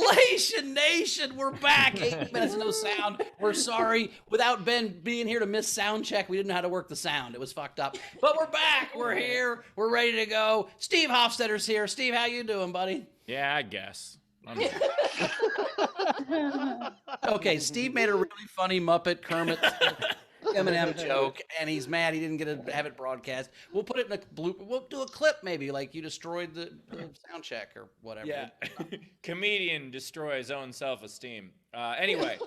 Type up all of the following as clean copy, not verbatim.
Congratulations, Nation! We're back. 8 minutes no sound. We're sorry. Without Ben being here to miss sound check, we didn't know how to work the sound. It was fucked up. But we're back. We're here. We're ready to go. Steve Hofstetter's here. Steve, how you doing, buddy? Yeah, I guess. Okay, Steve made a really funny Muppet Kermit Eminem joke, and he's mad he didn't get to have it broadcast. We'll put it in a blooper. We'll do a clip maybe, like you destroyed the sound check or whatever. Yeah. Comedian destroys own self-esteem. Anyway,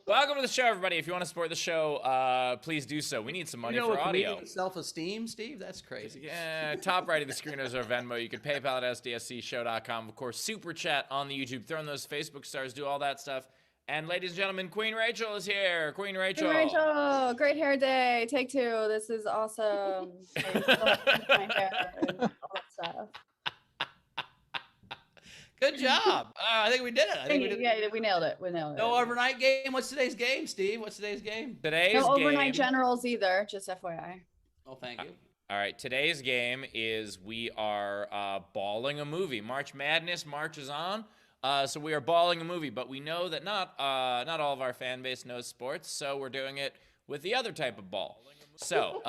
welcome to the show, everybody. If you want to support the show, please do so. We need some money for audio. Self-esteem, Steve? That's crazy. Yeah, top right of the screen is our Venmo. You can PayPal at sdscshow.com. Of course, Super Chat on the YouTube. Throw in those Facebook stars, do all that stuff. And ladies and gentlemen, Queen Rachel is here. Queen Rachel. Queen Rachel, great hair day. Take two. This is awesome. My hair and all that stuff. Good job. I think we did it. Yeah, we nailed it. No overnight game. What's today's game, Steve? What's today's game? No overnight generals either, just FYI. Oh, thank you. All right, today's game is we are balling a movie. March Madness marches on. So we are balling a movie, but we know that not all of our fan base knows sports, so we're doing it with the other type of ball. So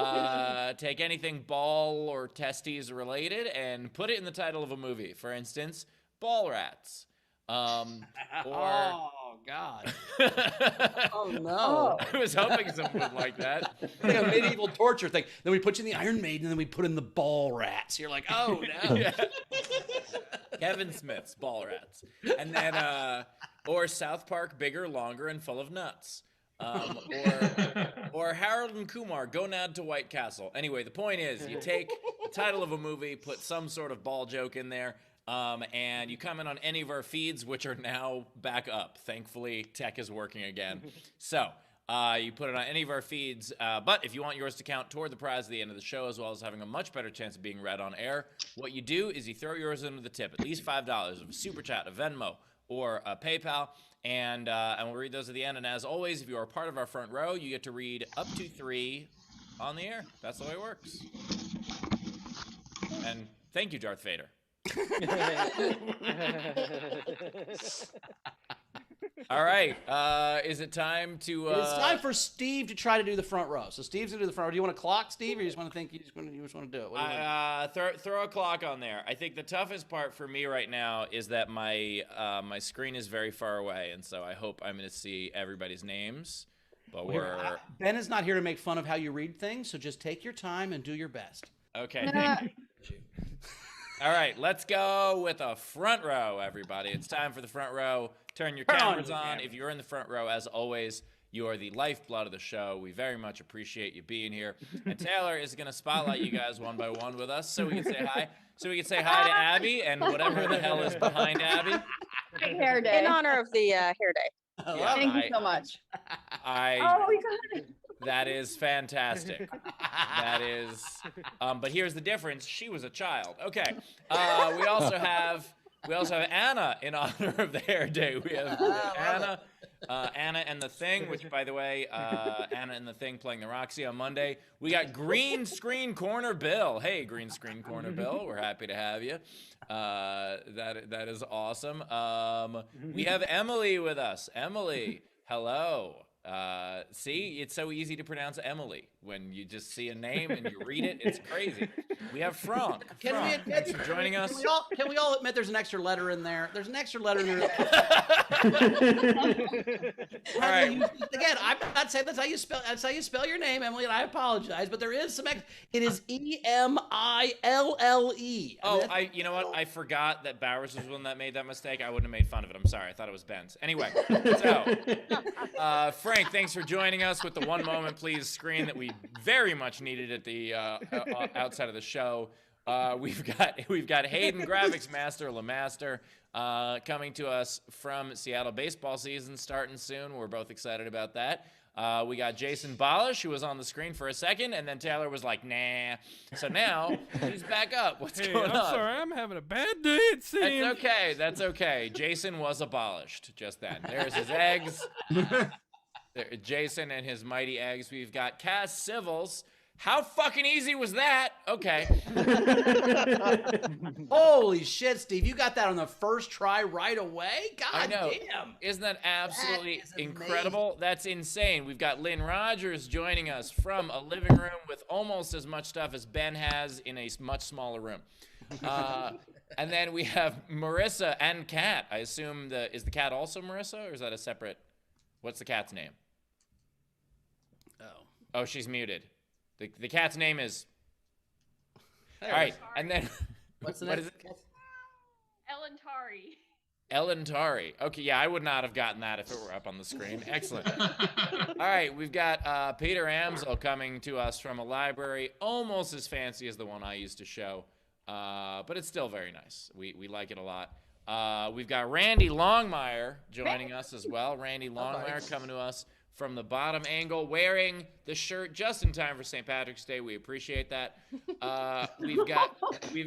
take anything ball or testes related and put it in the title of a movie. For instance, Ball Rats. Oh, God. Oh, no. Oh. I was hoping someone would like that. Like a medieval torture thing. Then we put you in the Iron Maiden, and then we put in the Ball Rats. You're like, oh, no. Yeah. Kevin Smith's Ball Rats. And then, or South Park, Bigger, Longer, and Full of Nuts. Or Harold and Kumar, Gonad to White Castle. Anyway, the point is, you take the title of a movie, put some sort of ball joke in there, and you comment on any of our feeds, which are now back up. Thankfully, tech is working again. So, you put it on any of our feeds, but if you want yours to count toward the prize at the end of the show, as well as having a much better chance of being read on air, what you do is you throw yours into the tip, at least $5 of a Super Chat, a Venmo, or a PayPal, and we'll read those at the end. And as always, if you are a part of our front row, you get to read up to 3 on the air. That's the way it works. And thank you, Darth Vader. All right. Is it time to? It's time for Steve to try to do the front row. So Steve's gonna do the front row. Do you want to clock, Steve, or you just want to think you just want to do it? What do you throw a clock on there. I think the toughest part for me right now is that my my screen is very far away, and so I hope I'm going to see everybody's names. But Ben is not here to make fun of how you read things, so just take your time and do your best. Okay. Thank you. All right, let's go with a front row, everybody. It's time for the front row. Turn your cameras on. If you're in the front row, as always, you are the lifeblood of the show. We very much appreciate you being here. And Taylor is going to spotlight you guys one by one with us so we can say hi. So we can say hi to Abby and whatever the hell is behind Abby. Great hair day. In honor of the hair day. Yeah, thank you so much. Oh, we got it. That is fantastic. That is, but here's the difference. She was a child. Okay. We also have Anna in honor of the hair day. We have Anna and the Thing, which, by the way, Anna and the Thing playing the Roxy on Monday. We got Green Screen Corner Bill. Hey, Green Screen Corner Bill. We're happy to have you. That is awesome. We have Emily with us. Emily, hello. See, it's so easy to pronounce Emily when you just see a name and you read it. It's crazy. We have Franck. Thanks for joining us. Can we all admit there's an extra letter in there? There's an extra letter in there. All right. Again, I'm not saying that's how you spell your name, Emily, and I apologize, but there is some it is Emille. Oh, you know what? I forgot that Bowers was the one that made that mistake. I wouldn't have made fun of it. I'm sorry. I thought it was Ben's. Anyway, so Frank, thanks for joining us with the One Moment Please screen that we very much needed at the outside of the show. We've got Hayden, Graphics Master, LeMaster, coming to us from Seattle baseball season starting soon. We're both excited about that. We got Jason Balish, who was on the screen for a second, and then Taylor was like, nah. So now he's back up. What's going on? I'm sorry, I'm having a bad day, it seems. That's okay. Jason was abolished just then. There's his eggs. Jason and his mighty eggs. We've got Cass Civils How fucking easy was that? Okay. Holy shit, Steve. You got that on the first try right away? God I know. damn. Isn't that absolutely That is incredible? That's insane. We've got Lynn Rogers joining us from a living room with almost as much stuff as Ben has in a much smaller room. And then we have Marissa and Kat. I assume is the cat also Marissa, or is that a separate? What's the cat's name? Oh, she's muted. The cat's name is. All right, and then What's the what name? is it? Ellen Tari. Ellen Tari. Okay, yeah, I would not have gotten that if it were up on the screen. Excellent. All right, we've got Peter Amsel coming to us from a library almost as fancy as the one I used to show, but it's still very nice. We like it a lot. We've got Randy Longmire joining us as well. Randy Longmire coming to us from the bottom angle, wearing the shirt just in time for St. Patrick's Day. We appreciate that. We've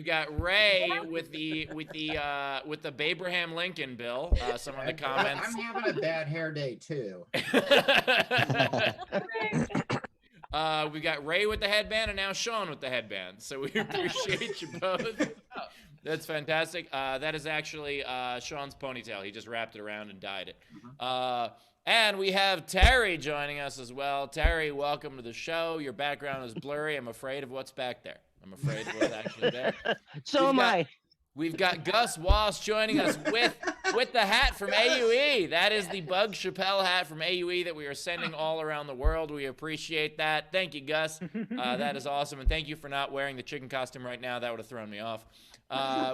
got Ray with the Abraham Lincoln bill. Some of the comments. I'm having a bad hair day too. We've got Ray with the headband and now Sean with the headband. So we appreciate you both. That's fantastic. That is actually Sean's ponytail. He just wrapped it around and dyed it. And we have Terry joining us as well. Terry, welcome to the show. Your background is blurry. I'm afraid of what's back there. I'm afraid of what's actually there. So am I. We've got Gus Wass joining us with the hat from AUE. That is the Bug Chappelle hat from AUE that we are sending all around the world. We appreciate that. Thank you, Gus. That is awesome. And thank you for not wearing the chicken costume right now. That would have thrown me off.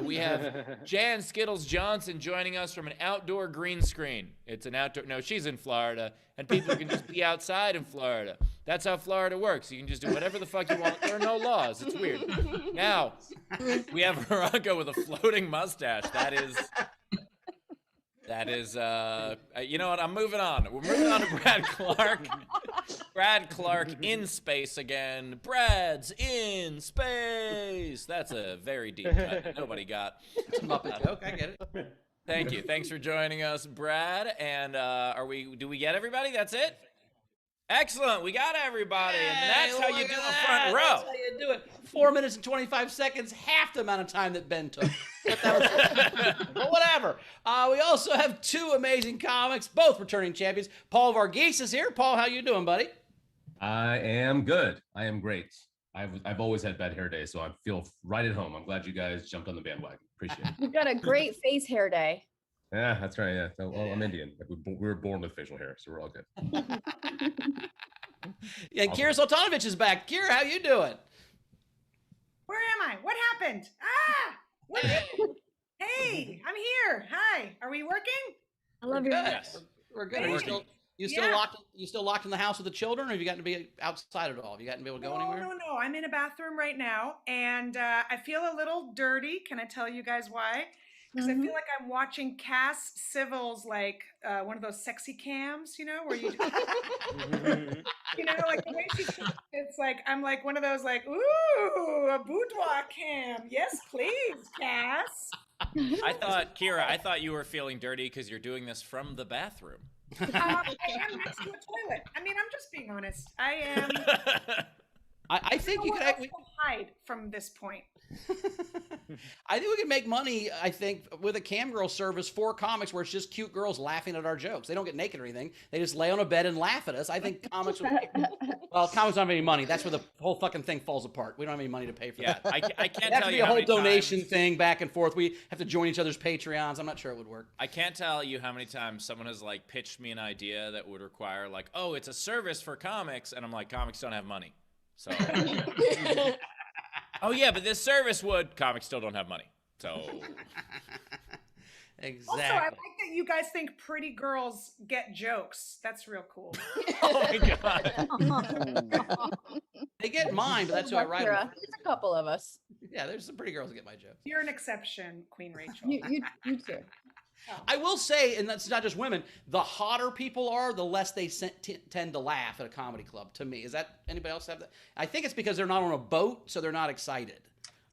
We have Jan Skittles Johnson joining us from an outdoor green screen. It's an outdoor. No, she's in Florida, and people can just be outside in Florida. That's how Florida works. You can just do whatever the fuck you want. There are no laws. It's weird. Now, we have Veronica with a floating mustache. That is, you know what? I'm moving on. We're moving on to Brad Clark. Brad Clark in space again. Brad's in space. That's a very deep cut that nobody got. It's a Muppet joke. I get it. Thank you. Thanks for joining us, Brad. And do we get everybody? That's it? Excellent. We got everybody. And that's how you do a front row. That's how you do it. 4 minutes and 25 seconds, half the amount of time that Ben took. But whatever. We also have two amazing comics, both returning champions. Paul Varghese is here. Paul, how you doing, buddy? I am good. I am great. I've always had bad hair days, so I feel right at home. I'm glad you guys jumped on the bandwagon. Appreciate it. You've got a great face hair day. Yeah, that's right. Yeah. Well, I'm Indian. We were born with facial hair, so we're all good. Yeah, and Kira Soltanovich is back. Kira, how you doing? Where am I? What happened? What Hey, I'm here. Hi. Are we working? I love your Yes. We're good. Are you still locked in the house with the children, or have you gotten to be outside at all? Have you gotten to be able to go anywhere? No. I'm in a bathroom right now, and I feel a little dirty. Can I tell you guys why? Because I feel like I'm watching Cass Civil's, like, one of those sexy cams, you know, where you, you know, like the way it's like, I'm like one of those, like, ooh, a boudoir cam. Yes, please, Cass. Kira, I thought you were feeling dirty because you're doing this from the bathroom. I am next to a toilet. I mean, I'm just being honest. I am. I think you could actually hide from this point. I think we could make money, I think, with a cam girl service for comics where it's just cute girls laughing at our jokes. They don't get naked or anything. They just lay on a bed and laugh at us. I think comics would well, comics don't have any money. That's where the whole fucking thing falls apart. We don't have any money to pay for that. I can't It has tell to be you a how whole many donation times, thing back and forth. We have to join each other's Patreons. I'm not sure it would work. I can't tell you how many times someone has like pitched me an idea that would require like, oh, it's a service for comics, and I'm like, comics don't have money. So oh yeah, but this service would. Comics still don't have money. So Exactly. Also, I like that you guys think pretty girls get jokes. That's real cool. oh my god. They get mine, but that's who I write with. There's a couple of us. Yeah, there's some pretty girls that get my jokes. You're an exception, Queen Rachel. You too. I will say, and that's not just women, the hotter people are, the less they tend to laugh at a comedy club, to me. Is that, anybody else have that? I think it's because they're not on a boat, so they're not excited.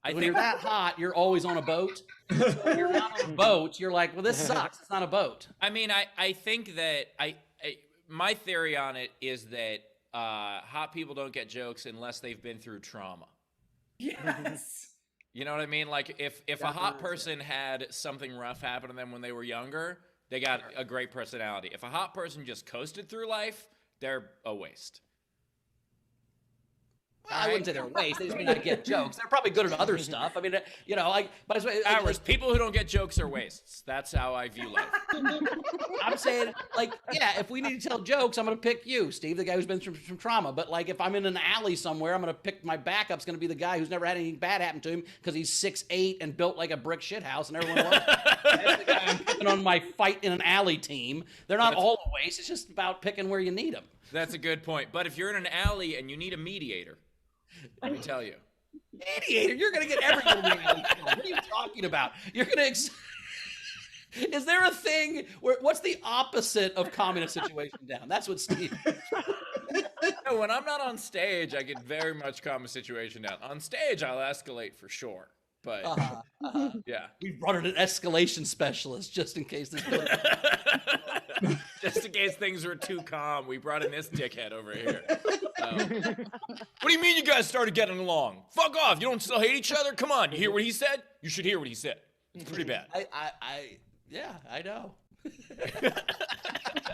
When you're that hot, you're always on a boat. So when you're not on a boat, you're like, well, this sucks. It's not a boat. I mean, I think that my theory on it is that hot people don't get jokes unless they've been through trauma. Yes. You know what I mean? Like if a hot person had something rough happen to them when they were younger, they got a great personality. If a hot person just coasted through life, they're a waste. Well, I wouldn't say they're a waste. They just may not get jokes. They're probably good at other stuff. I mean, you know, like, but People who don't get jokes are wastes. That's how I view life. I'm saying, like, yeah, if we need to tell jokes, I'm going to pick you, Steve, the guy who's been through some trauma. But, like, if I'm in an alley somewhere, I'm going to pick my backup's going to be the guy who's never had anything bad happen to him because he's 6'8" and built like a brick shithouse, and everyone loves him. That's the guy I'm picking on my fight in an alley team. They're not all a waste. It's just about picking where you need them. That's a good point. But if you're in an alley and you need a mediator, let me tell you. Mediator, you're going to get everyone in the alley. What are you talking about? You're going to... Is there a thing where, what's the opposite of calming a situation down? That's what Steve... No, when I'm not on stage, I can very much calm a situation down. On stage, I'll escalate for sure. But, yeah. We've brought in an escalation specialist just in case this goes... Just in case things were too calm, we brought in this dickhead over here. What do you mean you guys started getting along? Fuck off. You don't still hate each other? Come on. You hear what he said? You should hear what he said. It's pretty bad. Yeah, I know.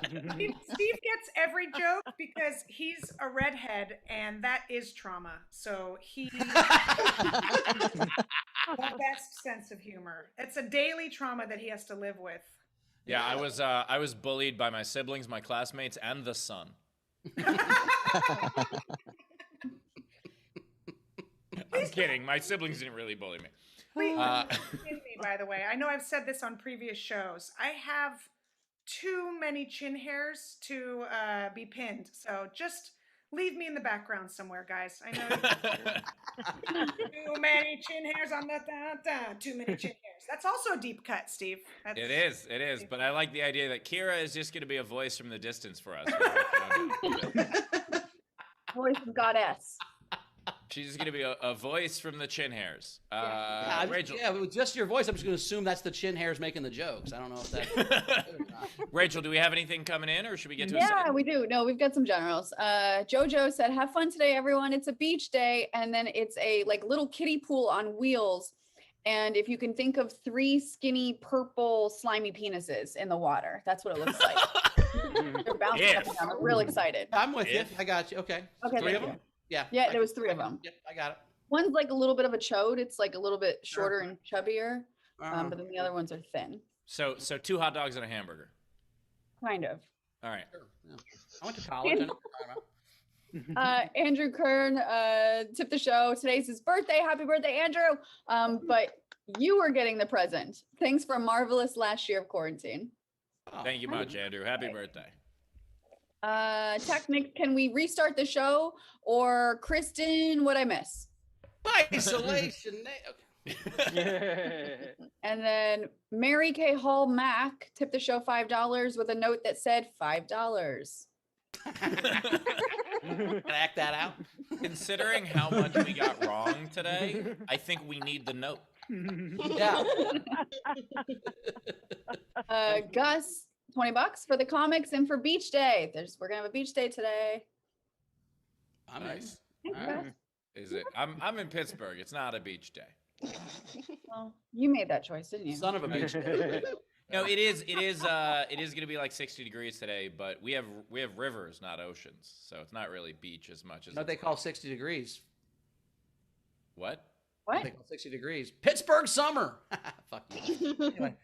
Steve gets every joke because he's a redhead, and that is trauma. So he's the best sense of humor. It's a daily trauma that he has to live with. Yeah, I was bullied by my siblings, my classmates, and the sun. I'm kidding. My siblings didn't really bully me. Please don't pin me, by the way. I know I've said this on previous shows. I have too many chin hairs to be pinned. So just leave me in the background somewhere, guys. I know. Too many chin hairs on the too many chin hairs. That's also a deep cut, Steve. It is. But I like the idea that Kira is just going to be a voice from the distance for us. Voice of goddess. She's just going to be a voice from the chin hairs. Rachel. Yeah, with just your voice, I'm just going to assume that's the chin hairs making the jokes. I don't know if that's... Rachel, do we have anything coming in, or should we get to a Yeah, we do. No, we've got some generals. Jojo said, have fun today, everyone. It's a beach day, and then it's a like little kiddie pool on wheels. And if you can think of 3 skinny, purple, slimy penises in the water, that's what it looks like. They're bouncing up and down. I'm real excited. I'm with you. I got you. Okay. Okay, 3 of them? Yeah. Yeah, there was 3 of them. Yep, I got it. One's like a little bit of a chode. It's like a little bit shorter and chubbier, but then the other ones are thin. So 2 hot dogs and a hamburger. Kind of. All right. Sure. Yeah. I went to college. I know what you're talking about. Andrew Kern tipped the show. Today's his birthday. Happy birthday, Andrew. But you were getting the present. Thanks for a marvelous last year of quarantine. Oh, Thank you much, Andrew. Happy birthday. Technic, can we restart the show? Or Kristen, what'd I miss? Isolation. Okay. And then Mary K. Hall Mack tipped the show $5 with a note that said $5. Can I act that out? Considering how much we got wrong today, I think we need the note. Yeah. Gus, $20 for the comics and for beach day. We're gonna have a beach day today. I'm Nice. Thanks, All right. Gus. Is it? I'm in Pittsburgh. It's not a beach day. Well, you made that choice, didn't you? Son of a bitch. No, it is going to be like 60 degrees today, but we have rivers, not oceans, so it's not really beach as much as. What they call 60 degrees. What? What? They call 60 degrees. Pittsburgh summer. Fuck you. Anyway.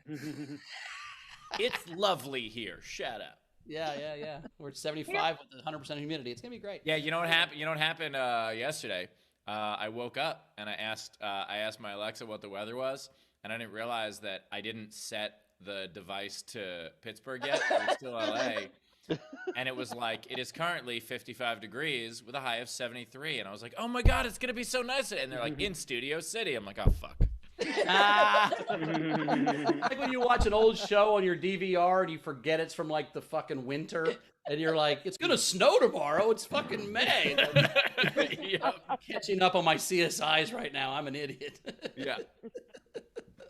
It's lovely here. Shut up. Yeah. We're at 75 with 100% humidity. It's gonna be great. Yeah, you know what happened? You know what happened yesterday? I woke up and I asked my Alexa what the weather was, and I didn't realize that I didn't set the device to Pittsburgh yet. It was still LA. And it was like, it is currently 55 degrees with a high of 73. And I was like, oh my God, it's going to be so nice. And they're like, in Studio City. I'm like, oh, fuck. Like when you watch an old show on your DVR and you forget it's from like the fucking winter. And you're like, it's going to snow tomorrow. It's fucking May. Yep. I'm catching up on my CSIs right now. I'm an idiot. Yeah.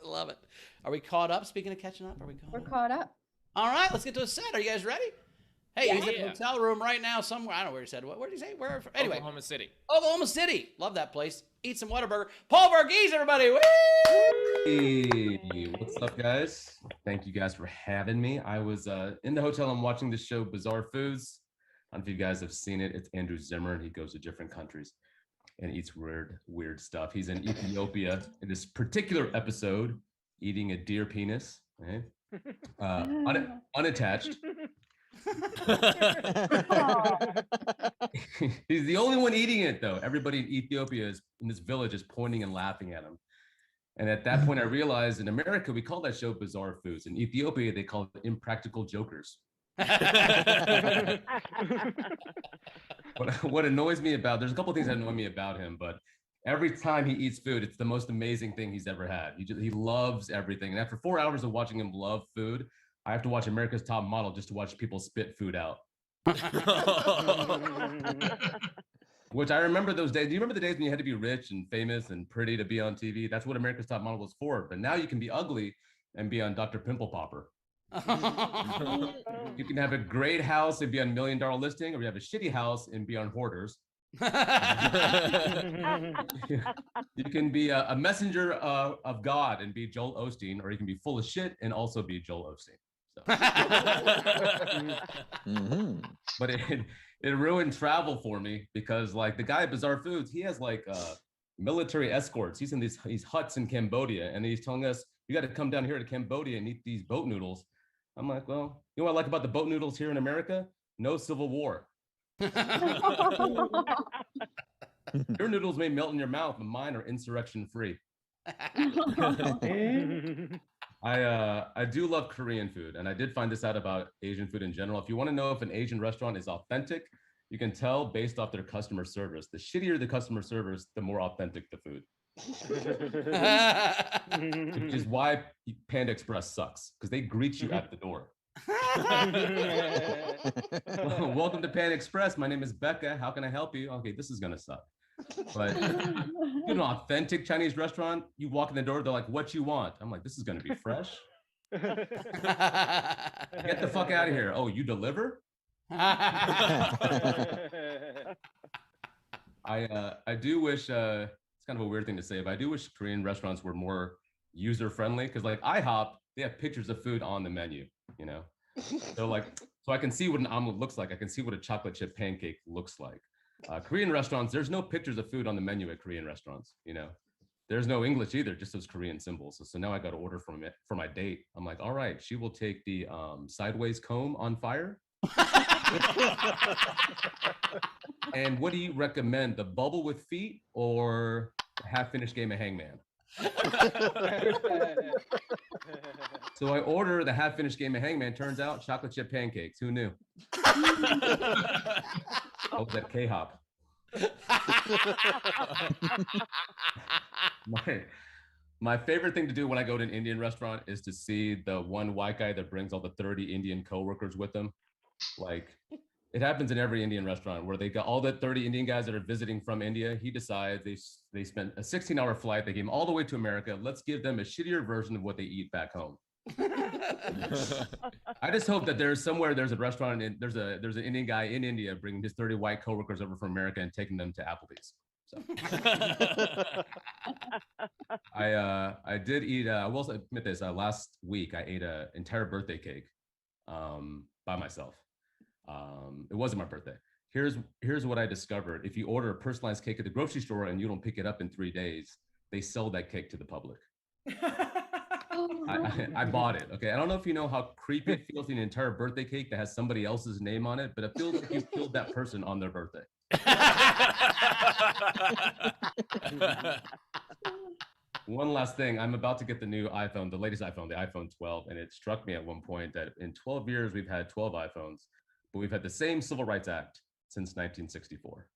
Love it. Are we caught up? Speaking of catching up, are we caught We're up? caught up. All right, let's get to a set. Are you guys ready? Hey, he's in Yeah. a hotel room right now somewhere. I don't know where he said. Where did he say? Where? Anyway, Oklahoma City. Oklahoma City. Love that place. Eat some Whataburger. Paul Varghese, everybody. Woo! Hey, what's up, guys? Thank you guys for having me. I was in the hotel and watching the show Bizarre Foods. I don't know if you guys have seen it. It's Andrew Zimmern. He goes to different countries and eats weird stuff. He's in Ethiopia in this particular episode, eating a deer penis, right? Unattached. He's the only one eating it, though. Everybody in Ethiopia is in this village is pointing and laughing at him. And at that point, I realized in America, we call that show Bizarre Foods. In Ethiopia, they call it Impractical Jokers. What annoys me about, there's a couple of things that annoy me about him, but every time he eats food, it's the most amazing thing he's ever had. He loves everything. And after 4 hours of watching him love food, I have to watch America's Top Model just to watch people spit food out. Which I remember those days. Do you remember the days when you had to be rich and famous and pretty to be on TV? That's what America's Top Model was for. But now you can be ugly and be on Dr. Pimple Popper. You can have a great house and be on $1 Million Listing, or you have a shitty house and be on Hoarders. You can be a messenger of God and be Joel Osteen, or you can be full of shit and also be Joel Osteen. So. But it ruined travel for me because, like, the guy at Bizarre Foods, he has like military escorts. He's in these huts in Cambodia, and he's telling us you got to come down here to Cambodia and eat these boat noodles. I'm like, well, you know what I like about the boat noodles here in America? No civil war. Your noodles may melt in your mouth, but mine are insurrection free. I do love Korean food, and I did find this out about Asian food in general. If you want to know if an Asian restaurant is authentic, you can tell based off their customer service. The shittier the customer service, the more authentic the food. Which is why Panda Express sucks, because they greet you at the door. Welcome to Panda Express. My name is Becca. How can I help you? Okay, this is gonna suck. But an authentic Chinese restaurant, you walk in the door, they're like, what you want? I'm like, this is gonna be fresh. Get the fuck out of here. Oh, you deliver? I do wish it's kind of a weird thing to say, but I do wish Korean restaurants were more user friendly, because like IHOP, they have pictures of food on the menu, you know. So like, so I can see what an omelet looks like. I can see what a chocolate chip pancake looks like. Korean restaurants, there's no pictures of food on the menu at Korean restaurants, you know. There's no English either, just those Korean symbols. So now I got to order from it for my date. I'm like, all right, she will take the sideways comb on fire. And what do you recommend, the bubble with feet or half-finished game of hangman? So I order the half-finished game of hangman. Turns out chocolate chip pancakes. Who knew? Oh, that K-hop. My favorite thing to do when I go to an Indian restaurant is to see the one white guy that brings all the 30 Indian coworkers with them. Like, it happens in every Indian restaurant where they got all the 30 Indian guys that are visiting from India. He decides they spent a 16-hour flight. They came all the way to America. Let's give them a shittier version of what they eat back home. I just hope that there's a restaurant and there's an Indian guy in India bringing his 30 white coworkers over from America and taking them to Applebee's. So I did eat. I will admit this. Last week I ate an entire birthday cake by myself. It wasn't my birthday. Here's what I discovered. If you order a personalized cake at the grocery store and you don't pick it up in 3 days, they sell that cake to the public. I bought it. Okay, I don't know if you know how creepy it feels in an entire birthday cake that has somebody else's name on it, but it feels like you killed that person on their birthday. One last thing, I'm about to get the new iPhone, the latest iPhone, the iPhone 12, and it struck me at one point that in 12 years we've had 12 iPhones, but we've had the same Civil Rights Act since 1964.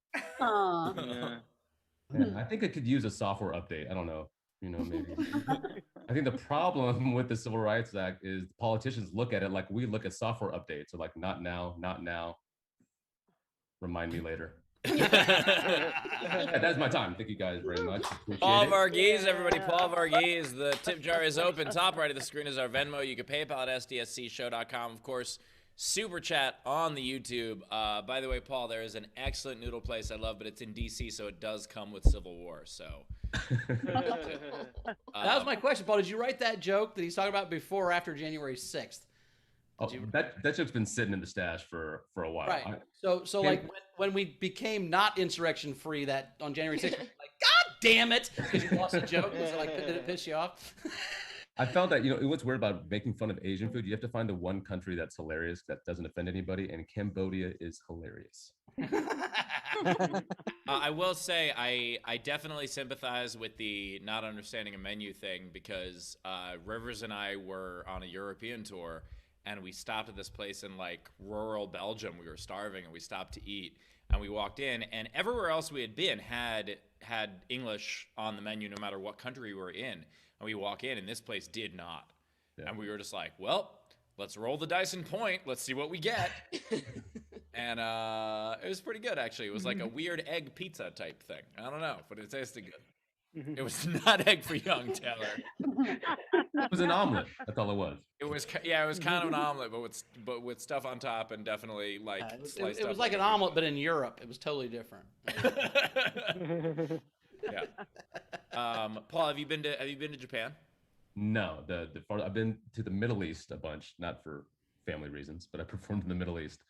Yeah, I think it could use a software update. I don't know, maybe. I think the problem with the Civil Rights Act is politicians look at it like we look at software updates. So like, not now, not now. Remind me later. Yeah, that's my time. Thank you guys very much. Paul Varghese, everybody. Paul Varghese. The tip jar is open. Top right of the screen is our Venmo. You can PayPal at sdscshow.com. Of course, super chat on the YouTube. By the way, Paul, there is an excellent noodle place I love, but it's in DC, so it does come with Civil War. So that was my question, Paul. Did you write that joke that he's talking about before or after January 6th? That joke's been sitting in the stash for a while. Right. So like when we became not insurrection free that on January 6th, like, God damn it, because you lost a joke. So like, did it piss you off? I found that, what's weird about making fun of Asian food, you have to find the one country that's hilarious, that doesn't offend anybody, and Cambodia is hilarious. I will say I definitely sympathize with the not understanding a menu thing, because Rivers and I were on a European tour, and we stopped at this place in like rural Belgium. We were starving, and we stopped to eat, and we walked in, and everywhere else we had been had English on the menu no matter what country we were in. And we walk in, and this place did not. Yeah. And we were just like, well, let's roll the dice and point. Let's see what we get. And it was pretty good, actually. It was like a weird egg pizza type thing. I don't know, but it tasted good. It was not egg for young, Taylor. It was an omelet. That's all it was. It was kind of an omelet, but with stuff on top, and definitely like sliced it was like an omelet, but in Europe. It was totally different. Yeah. Paul, have you been to Japan? No, I've been to the Middle East a bunch, not for family reasons, but I performed in the Middle East.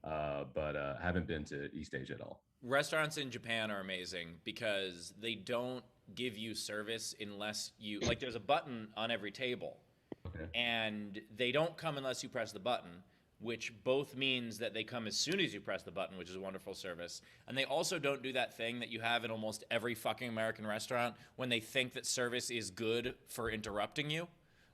But haven't been to East Asia at all. Restaurants in Japan are amazing because they don't give you service unless you like. There's a button on every table, okay, and they don't come unless you press the button, which both means that they come as soon as you press the button, which is a wonderful service. And they also don't do that thing that you have in almost every fucking American restaurant when they think that service is good for interrupting you.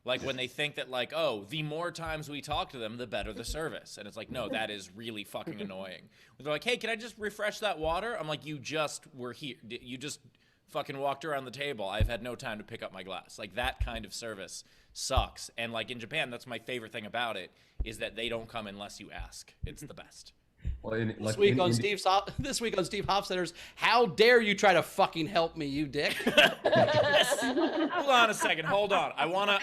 Like when they think that like, oh, the more times we talk to them, the better the service. And it's like, no, that is really fucking annoying. They're like, hey, can I just refresh that water? I'm like, you just were here. You just fucking walked around the table. I've had no time to pick up my glass. Like that kind of service sucks. And like in Japan, that's my favorite thing about it, is that they don't come unless you ask. It's the best. Well, this week on Steve Hofstetter's How Dare You Try to Fucking Help Me, You Dick. Hold on a second. Hold on.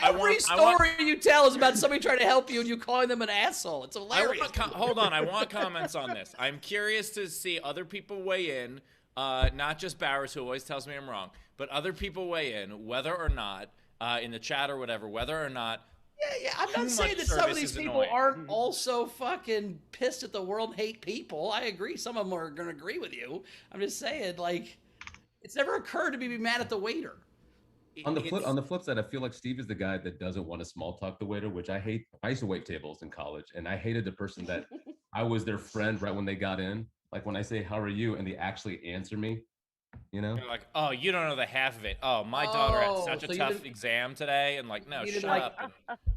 Every story you tell is about somebody trying to help you and you calling them an asshole. It's hilarious. Hold on. I want comments on this. I'm curious to see other people weigh in, not just Bowers, who always tells me I'm wrong, but other people weigh in, whether or not, in the chat or whatever, whether or not. Yeah, I'm not saying that some of these people aren't also fucking pissed at the world and hate people. I agree. Some of them are going to agree with you. I'm just saying, like, it's never occurred to me to be mad at the waiter. On the flip side, I feel like Steve is the guy that doesn't want to small talk the waiter, which I hate. I used to wait tables in college, and I hated the person that I was their friend right when they got in. Like when I say, how are you? And they actually answer me. You're like, oh, you don't know the half of it. Oh, my daughter had such a tough exam today, and like, no, shut up.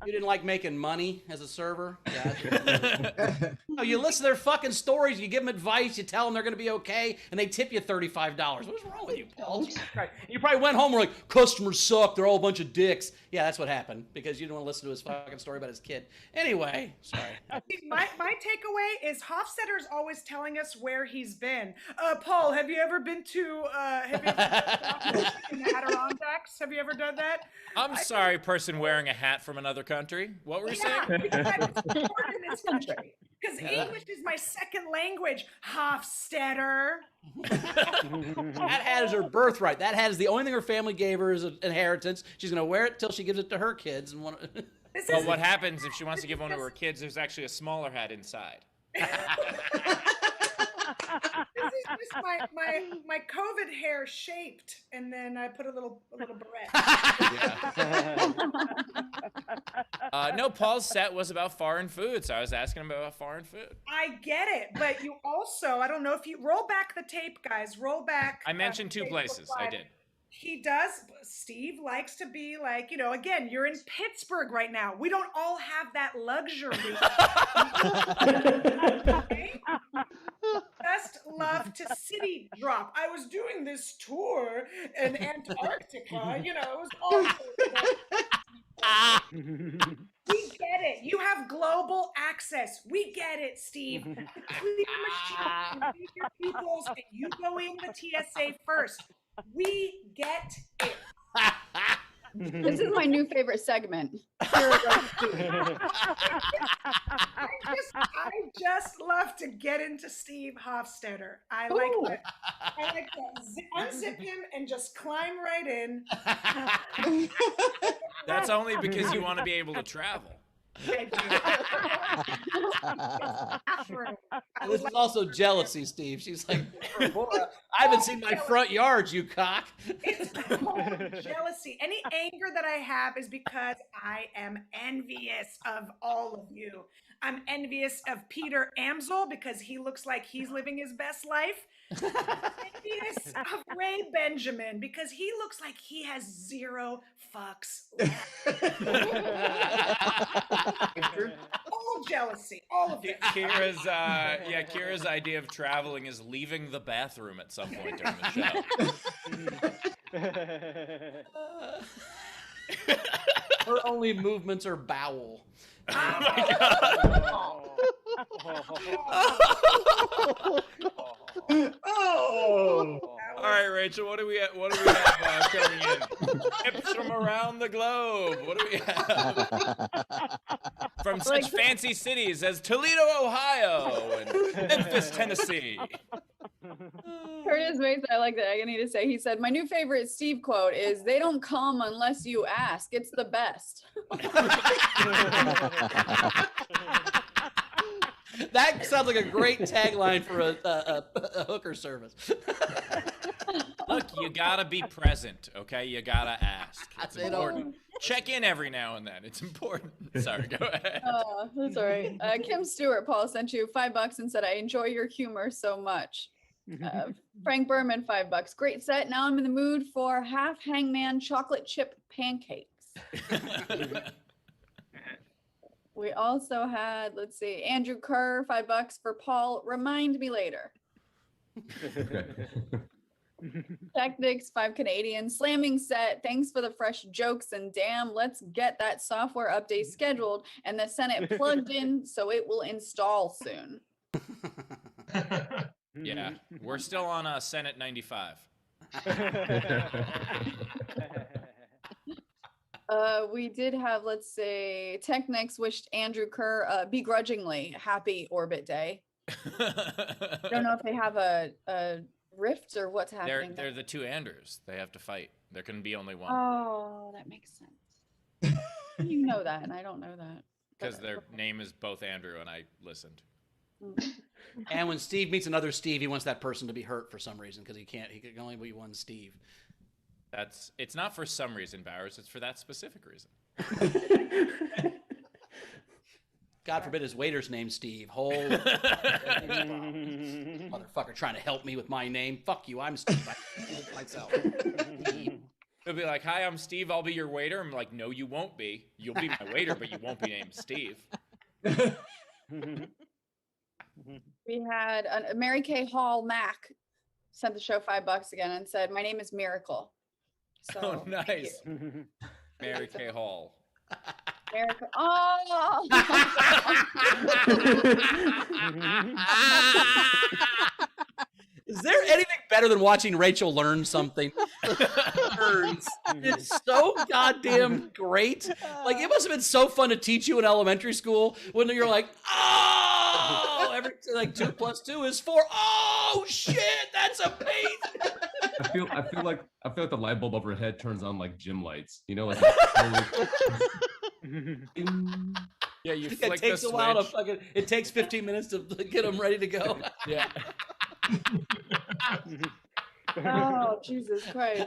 You didn't like making money as a server? Gotcha. No, you listen to their fucking stories, you give them advice, you tell them they're going to be okay, and they tip you $35. What's wrong with you, Paul? You probably went home and were like, customers suck, they're all a bunch of dicks. Yeah, that's what happened, because you didn't want to listen to his fucking story about his kid. Anyway, sorry. My takeaway is Hofstetter's always telling us where he's been. Paul, have you ever been to in the Adirondacks? Have you ever done that? I'm sorry, person wearing a hat from another country. What were you saying? Because I was born in this country. Because English is my second language, Hofstetter. That hat is her birthright. That hat is the only thing her family gave her as an inheritance. She's going to wear it till she gives it to her kids. And well, what happens if she wants to give one to her kids? There's actually a smaller hat inside. This is just my COVID hair shaped, and then I put a little barrette. No, Paul's set was about foreign food, so I was asking him about foreign food. I get it, but you also, I don't know if you roll back the tape, guys. Roll back. I mentioned two places. I did. He does. Steve likes to be like, again, you're in Pittsburgh right now. We don't all have that luxury. Okay? Just love to city drop. I was doing this tour in Antarctica, it was all. We get it. You have global access. We get it, Steve. Leave your pupils and you go in the TSA first. We get it. This is my new favorite segment. I just love to get into Steve Hofstetter. I like that. I like to unzip him and just climb right in. That's only because you want to be able to travel. This is also jealousy, Steve. She's like, I haven't seen my front yard, you cock. It's total jealousy. Any anger that I have is because I am envious of all of you. I'm envious of Peter Amsel because he looks like he's living his best life. I'm envious of Ray Benjamin because he looks like he has 0 fucks left. All jealousy, all of it. Kira's idea of traveling is leaving the bathroom at some point during the show. Her only movements are bowel. Oh my God. Oh. All right, Rachel, what do we have coming in? Tips from around the globe. What do we have? From such fancy cities as Toledo, Ohio, and Memphis, Tennessee. Curtis Mason, I like that. I need to say, he said, my new favorite Steve quote is, "They don't come unless you ask. It's the best." That sounds like a great tagline for a hooker service. Look, you gotta be present, okay? You gotta ask. It's That's important. Check in every now and then. It's important. Sorry, go ahead. That's all right. Kim Stewart, Paul sent you $5 and said, "I enjoy your humor so much." Frank Berman, $5. Great set. Now I'm in the mood for half hangman chocolate chip pancakes. We also had, let's see, Andrew Kerr, $5 for Paul. Remind me later. Technics, 5 Canadian. Slamming set. Thanks for the fresh jokes and damn, let's get that software update scheduled and the Senate plugged in so it will install soon. Yeah, we're still on Senate 95. We did have, let's say, Technics wished Andrew Kerr begrudgingly happy Orbit Day. I don't know if they have a rift or what's happening. They're the two Andrews. They have to fight. There can be only one. Oh, that makes sense. You know that, and I don't know that. Because their name is both Andrew, and I listened. And when Steve meets another Steve, he wants that person to be hurt for some reason because he can only be one Steve. It's not for some reason, Bowers. It's for that specific reason. God forbid his waiter's name's Steve. Holy motherfucker trying to help me with my name. Fuck you, I'm Steve. I help myself. Steve. He'll be like, "Hi, I'm Steve. I'll be your waiter." I'm like, "No, you won't be. You'll be my waiter, but you won't be named Steve." We had Mary Kay Hall Mac sent the show $5 again and said, "My name is Miracle." So, oh, nice. Mary Kay Hall. Miracle. Oh. Is there anything better than watching Rachel learn something? It's so goddamn great. Like, it must have been so fun to teach you in elementary school when you're like, oh, every like 2 + 2 is 4. Oh shit, that's amazing. I feel like the light bulb overhead turns on like gym lights. You know, like Yeah, you flick it takes the a while to switch. it takes 15 minutes to get them ready to go. Yeah. Oh, Jesus Christ.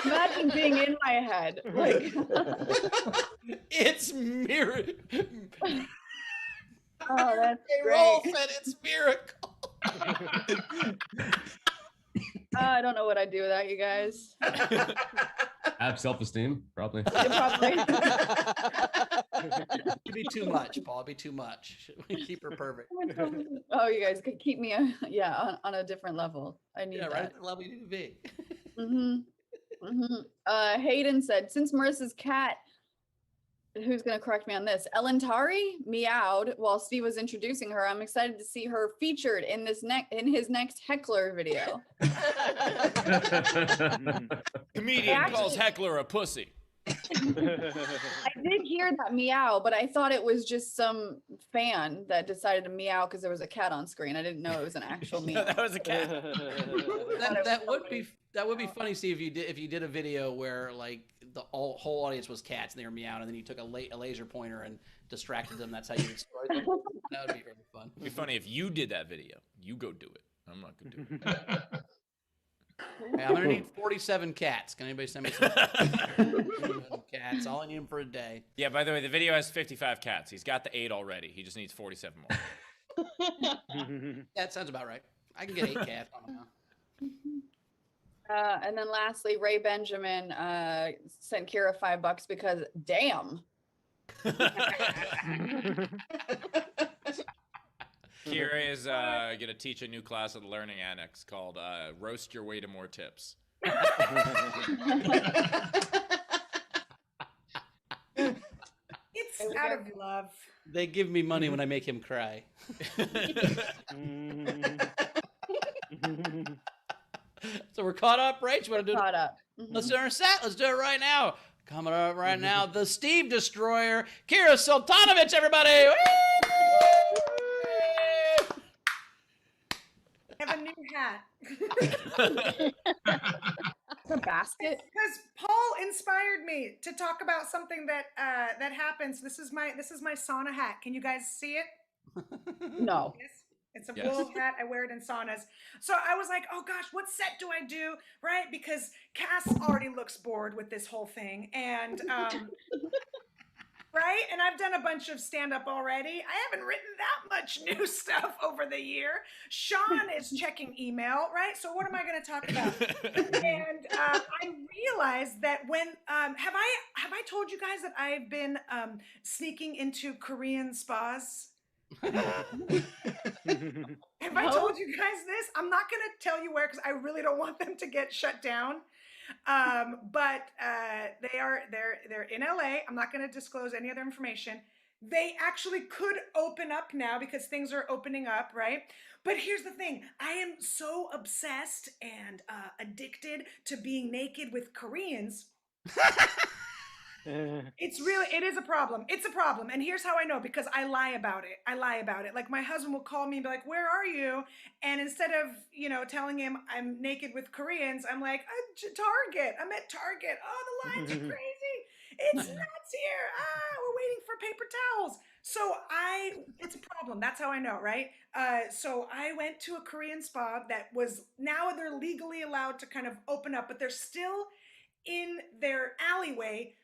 Imagine being in my head. Like, It's miracle. oh, that's Roll great. said it's miracle. I don't know what I'd do without you guys. have self-esteem, probably. Probably. It'd be too much, Paul. It'd be too much. Should we keep her perfect? Oh, you guys could keep me, on a different level. I need Yeah, that. right at the level you need to be. Hayden said, since Marissa's cat, who's going to correct me on this, Elentari meowed while Steve was introducing her, I'm excited to see her featured in his next heckler video. Comedian calls heckler a pussy. I did hear that meow, but I thought it was just some fan that decided to meow because there was a cat on screen. I didn't know it was an actual meow. That was a cat. That would be funny, Steve, if you did a video where like the whole audience was cats and they were meowing, and then you took a laser pointer and distracted them. That's how you destroyed them. That would be really fun. It'd be funny if you did that video. You go do it. I'm not gonna do it. Hey, I'm gonna need 47 cats. Can anybody send me some cats? All I need them for a day. Yeah, by the way, the video has 55 cats. He's got the 8 already. He just needs 47 more. That sounds about right. I can get 8 cats. I don't know. And then lastly, Ray Benjamin sent Kira $5 because damn. Kira is gonna teach a new class at the Learning Annex called "Roast Your Way to More Tips." It's out of love. They give me money when I make him cry. So we're caught up, right? You want to do Caught up. Let's do our set. Let's do it right now. Coming up right now, the Steve Destroyer, Kira Soltanovich, everybody. Woo! I have a new hat. A basket. Because Paul inspired me to talk about something that that happens. This is my sauna hat. Can you guys see it? No. Yes. It's a wool hat. I wear it in saunas. So I was like, oh gosh, what set do I do? Right? Because Cass already looks bored with this whole thing. And right? And I've done a bunch of stand-up already. I haven't written that much new stuff over the year. Sean is checking email, right? So what am I going to talk about? And I realized that when have I told you guys that I've been sneaking into Korean spas? Have I told you guys this? I'm not going to tell you where because I really don't want them to get shut down. But they're in LA. I'm not going to disclose any other information. They actually could open up now because things are opening up, right? But here's the thing. I am so obsessed and addicted to being naked with Koreans. It is a problem. It's a problem. And here's how I know, because I lie about it. Like my husband will call me and be like, where are you? And instead of, telling him I'm naked with Koreans, I'm like, Target. I'm at Target. Oh, the lines are crazy. It's nuts here. We're waiting for paper towels. So it's a problem. That's how I know, right? So I went to a Korean spa now they're legally allowed to kind of open up, but they're still in their alleyway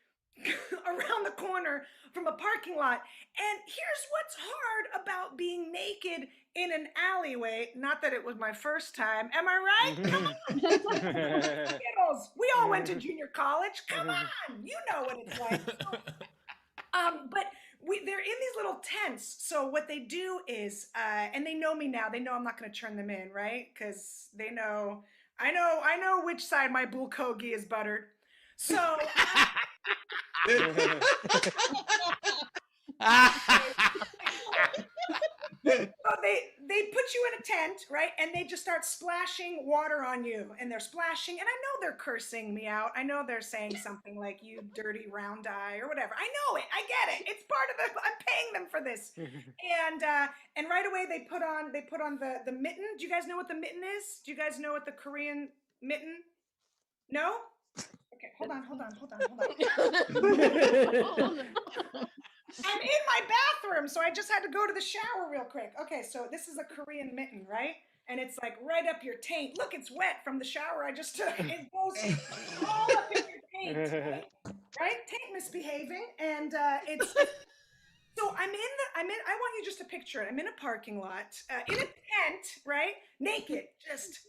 around the corner from a parking lot. And here's what's hard about being naked in an alleyway. Not that it was my first time. Am I right? Come on. We all went to junior college. Come on. You know what it's like. But they're in these little tents. So what they do is, and they know me now. They know I'm not going to turn them in, right? Because they know, I know which side my bulgogi is buttered. So they put you in a tent, right? And they just start splashing water on you, and they're splashing, and I know they're cursing me out. I know they're saying something like, you dirty round eye or whatever. I know it. I get it. It's part of it. I'm paying them for this. And right away they put on the mitten. Do you guys know what the mitten is? Do you guys know what the Korean mitten? No? Okay, hold on. I'm in my bathroom, so I just had to go to the shower real quick. Okay, so this is a Korean mitten, right? And it's like right up your taint. Look, it's wet from the shower I just took. It goes all up in your taint, right? Taint misbehaving, and it's. So I want you just to picture it. I'm in a parking lot, in a tent, right? Naked, just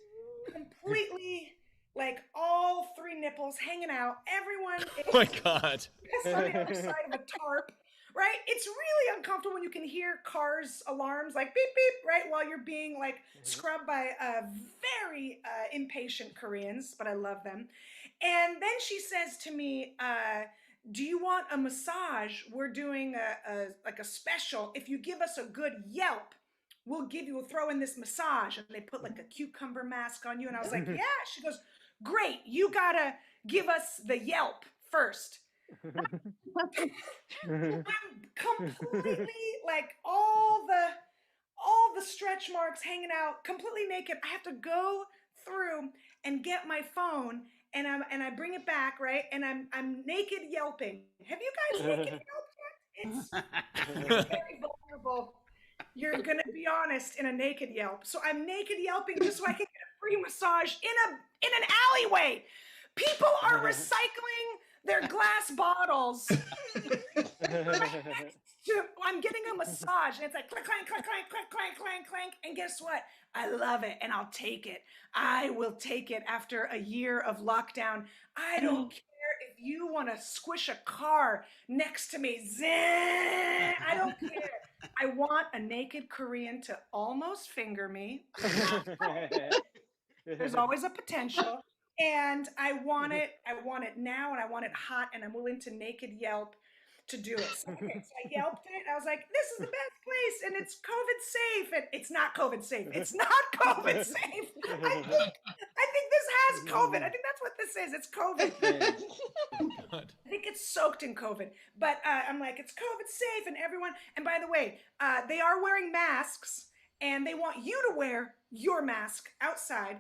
completely. Like all 3 nipples hanging out. Everyone is oh my God. on the other side of a tarp, right? It's really uncomfortable when you can hear cars alarms like beep, beep, right? While you're being like scrubbed by very impatient Koreans, but I love them. And then she says to me, do you want a massage? We're doing a special. If you give us a good Yelp, we'll throw in this massage. And they put like a cucumber mask on you. And I was like, yeah. She goes, great, you gotta give us the Yelp first. I'm completely like all the stretch marks hanging out, completely naked. I have to go through and get my phone, and I bring it back, right? And I'm naked yelping. Have you guys naked yelped yet? It's very vulnerable. You're gonna be honest in a naked yelp. So I'm naked yelping just so I can get a free massage in an alleyway. People are recycling their glass bottles. I'm getting a massage, and it's like clank, clank, clank, clank, clank, clank, clank, clank. And guess what? I love it, and I'll take it. I will take it after a year of lockdown. I don't care if you want to squish a car next to me. Zen. I don't care. I want a naked Korean to almost finger me. There's always a potential. And I want it now, and I want it hot, and I'm willing to naked yelp to do it. So, okay, so I yelped it. I was like, this is the best place, and it's COVID safe. And it's not COVID safe. It's not COVID safe. I think this has COVID. I think that's what this is. It's COVID. I think it's soaked in COVID. But I'm like, it's COVID safe, and everyone. And by the way, they are wearing masks, and they want you to wear your mask outside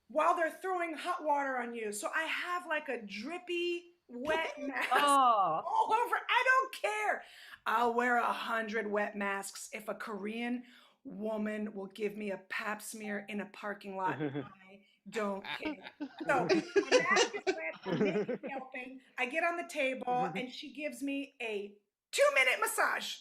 while they're throwing hot water on you. So I have like a drippy, wet mask all over. I don't care. I'll wear 100 wet masks if a Korean woman will give me a pap smear in a parking lot. I don't care. So the mask is wet, I'm naked yelping. I get on the table, and she gives me a 2-minute massage.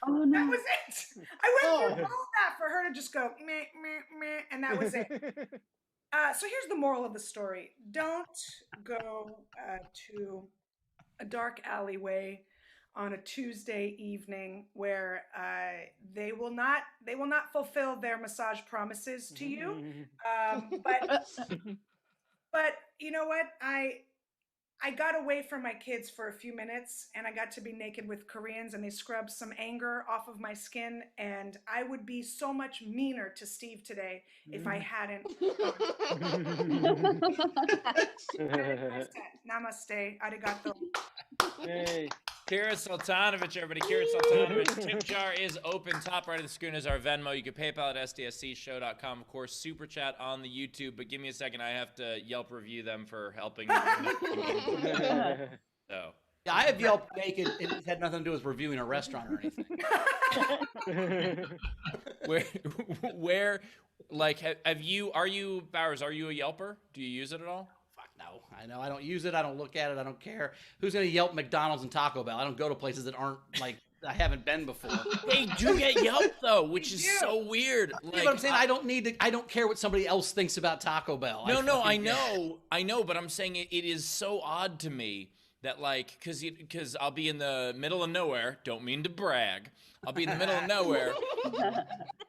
Oh, no. That was it. I went through all that for her to just go meh, meh, meh, and that was it. So here's the moral of the story: don't go to a dark alleyway on a Tuesday evening where they will not fulfill their massage promises to you. But you know what? I got away from my kids for a few minutes, and I got to be naked with Koreans, and they scrubbed some anger off of my skin, and I would be so much meaner to Steve today if I hadn't. Namaste. Arigato. Hey. Kira Soltanovich, everybody. Kira Soltanovich. Tip jar is open. Top right of the screen is our Venmo. You can PayPal at sdscshow.com. Of course, Super Chat on the YouTube. But give me a second. I have to Yelp review them for helping. So. Yeah, I have Yelp naked. It had nothing to do with reviewing a restaurant or anything. Where, like, are you, Bowers, are you a Yelper? Do you use it at all? No, I know. I don't use it. I don't look at it. I don't care. Who's going to Yelp McDonald's and Taco Bell? I don't go to places that aren't, like, I haven't been before. They do get Yelp, though, which is so weird. Like, but I'm saying I don't care what somebody else thinks about Taco Bell. I know, but I'm saying it is so odd to me that, like, because I'll be in the middle of nowhere. Don't mean to brag. I'll be in the middle of nowhere,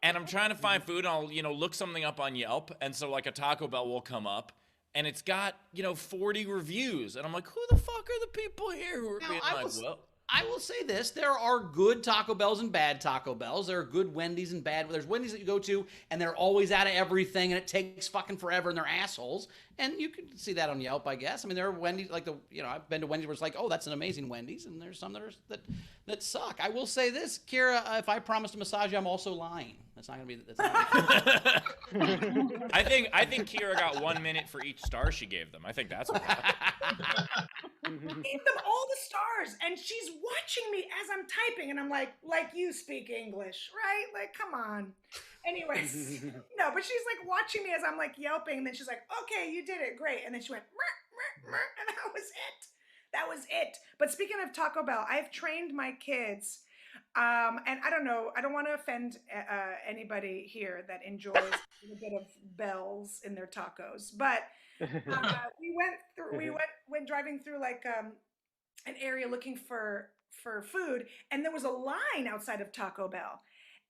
and I'm trying to find food, and I'll, look something up on Yelp, and so, like, a Taco Bell will come up. And it's got, 40 reviews. And I'm like, who the fuck are the people here who are being well? I will say this. There are good Taco Bells and bad Taco Bells. There are good Wendy's and bad. There's Wendy's that you go to, and they're always out of everything, and it takes fucking forever, and they're assholes. And you can see that on Yelp, I guess. I mean, there are Wendy's, like I've been to Wendy's where it's like, oh, that's an amazing Wendy's, and there's some that suck. I will say this, Kira, if I promised a massage, I'm also lying. That's not gonna be. I think Kira got 1 minute for each star she gave them. I think that's what happened. Gave them all the stars, and she's watching me as I'm typing, and I'm like you speak English, right? Like, come on. Anyways, no, but she's like watching me as I'm like yelping, and then she's like, okay, you did it, great. And then she went, mer, mer, mer, and that was it. That was it. But speaking of Taco Bell, I've trained my kids, and I don't know, I don't want to offend anybody here that enjoys a bit of bells in their tacos, but we went driving through like an area looking for food, and there was a line outside of Taco Bell,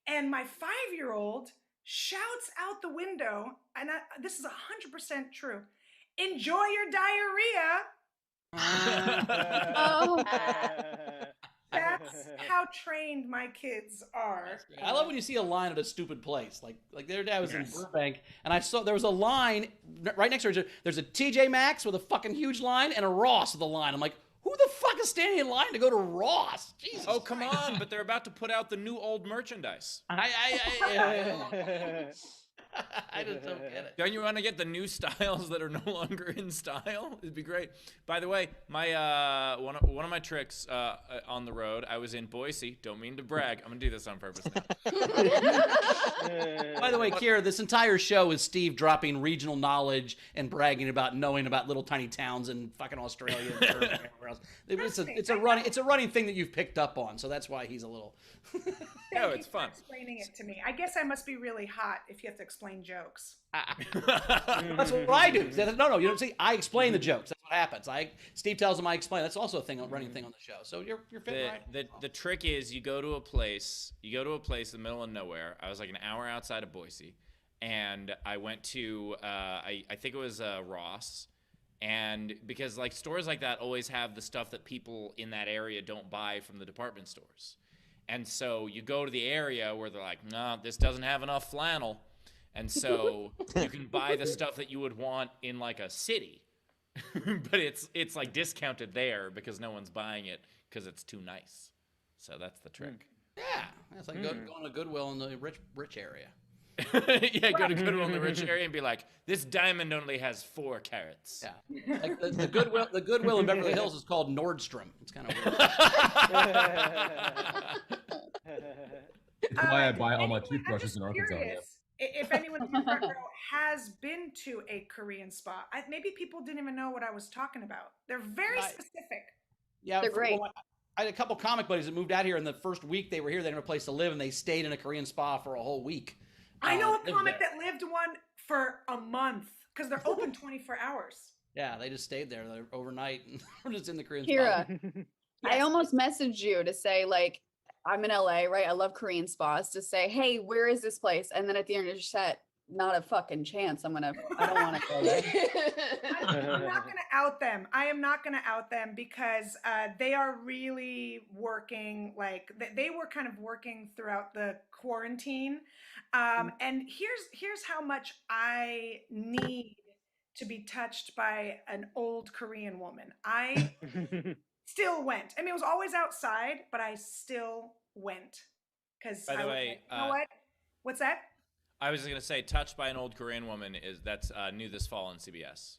and my 5-year-old shouts out the window, and this is 100% true, enjoy your diarrhea. That's how how trained my kids are. I love when you see a line at a stupid place. Like the other day I was in Burbank and I saw there was a line right next to each other. There's a TJ Maxx with a fucking huge line and a Ross with a line. I'm like, who the fuck is standing in line to go to Ross? Jesus. Oh, come on, but they're about to put out the new old merchandise. I just don't get it. Don't you want to get the new styles that are no longer in style? It'd be great. By the way, my one of my tricks on the road, I was in Boise. Don't mean to brag. I'm gonna do this on purpose now. By the way, Kira, this entire show is Steve dropping regional knowledge and bragging about knowing about little tiny towns in fucking Australia and everywhere else. It's a running thing that you've picked up on, so that's why he's a little. No, it's fun. Explaining it to me. I guess I must be really hot if you have to explain jokes. That's what I do. No, you don't see. I explain the jokes. That's what happens. Steve tells him I explain. That's also a running thing on the show. So you're fitting right. The trick is you go to a place in the middle of nowhere. I was like an hour outside of Boise, and I went to I think it was Ross, and because like stores like that always have the stuff that people in that area don't buy from the department stores. And so you go to the area where they're like, no, this doesn't have enough flannel. And so you can buy the stuff that you would want in like a city, but it's like discounted there because no one's buying it because it's too nice. So that's the trick. Yeah, it's like going to Goodwill in the rich area. Yeah, go to Goodwill in the rich area and be like, this diamond only has 4 carats. Yeah, like the Goodwill in Beverly Hills is called Nordstrom. It's kind of weird. That's why I buy all my toothbrushes in Arkansas. If anyone has been to a Korean spa, maybe people didn't even know what I was talking about. They're very specific. Yeah, they're great. I had a couple comic buddies that moved out here, and the first week they were here, they didn't have a place to live, and they stayed in a Korean spa for a whole week. I know a comic that lived one for a month because they're open 24 hours. Yeah, they just stayed there overnight and we're just in the Korean Kira, spa. I almost messaged you to say, like, I'm in LA, right? I love Korean spas, to say, hey, where is this place? And then at the end of the set, not a fucking chance. I don't want to go there. I'm not going to out them. I am not going to out them because they are really working, like they were kind of working throughout the quarantine. And here's how much I need to be touched by an old Korean woman. I still went. I mean, it was always outside, but I still went. Because by the way, you know what? What's that? I was going to say, touched by an old Korean woman that's new this fall on CBS.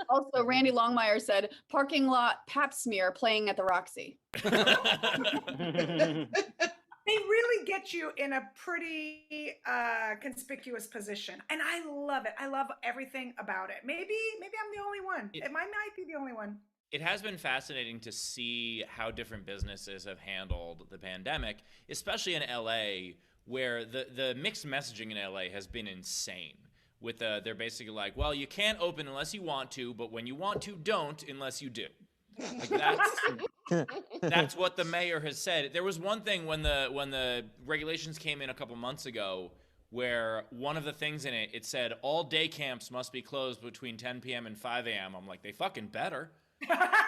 Also, Randy Longmire said, parking lot pap smear playing at the Roxy. They really get you in a pretty conspicuous position. And I love it. I love everything about it. Maybe I'm the only one. It might be the only one. It has been fascinating to see how different businesses have handled the pandemic, especially in LA, where the mixed messaging in LA has been insane. With they're basically like, well, you can't open unless you want to, but when you want to, don't unless you do. Like that's what the mayor has said. There was one thing when the regulations came in a couple months ago where one of the things in it said all day camps must be closed between 10 p.m. and 5 a.m. I'm like, they fucking better. I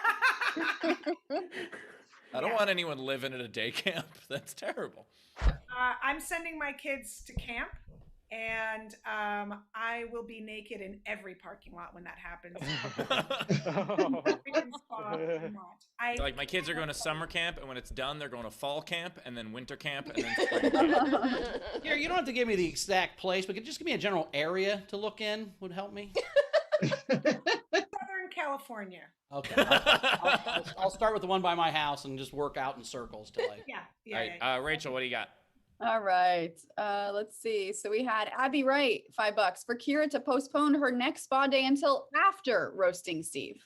don't want anyone living at a day camp. That's terrible. I'm sending my kids to camp, and I will be naked in every parking lot when that happens. Like my kids are going to summer camp, and when it's done, they're going to fall camp, and then winter camp, and then spring camp. Here, you don't have to give me the exact place, but just give me a general area to look in would help me. Southern California. Okay, I'll start with the one by my house and just work out in circles till I. Yeah. All right, Rachel, what do you got? All right. Let's see. So we had Abby Wright, $5 for Kira to postpone her next spa day until after roasting Steve.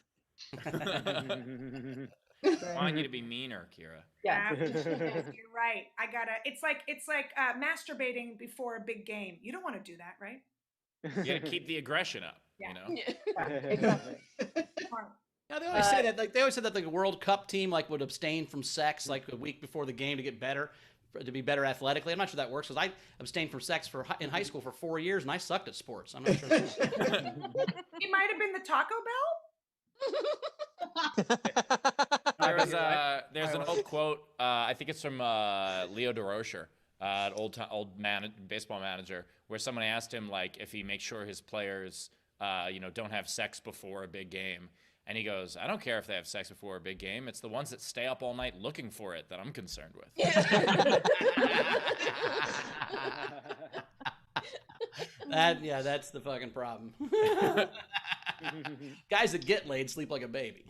I want you to be meaner, Kira. Yeah. You're right. It's like masturbating before a big game. You don't want to do that, right? You got to keep the aggression up. Yeah. You know. Exactly. Yeah, they always say that. Like they always said that the World Cup team would abstain from sex like a week before the game to get better, to be better athletically. I'm not sure that works because I abstained from sex in high school for 4 years and I sucked at sports. I'm not sure. It might have been the Taco Bell. There there's an old quote. I think it's from Leo DeRocher, an baseball manager, where someone asked him like if he makes sure his players, don't have sex before a big game, and he goes, "I don't care if they have sex before a big game. It's the ones that stay up all night looking for it that I'm concerned with." That's the fucking problem. Guys that get laid sleep like a baby.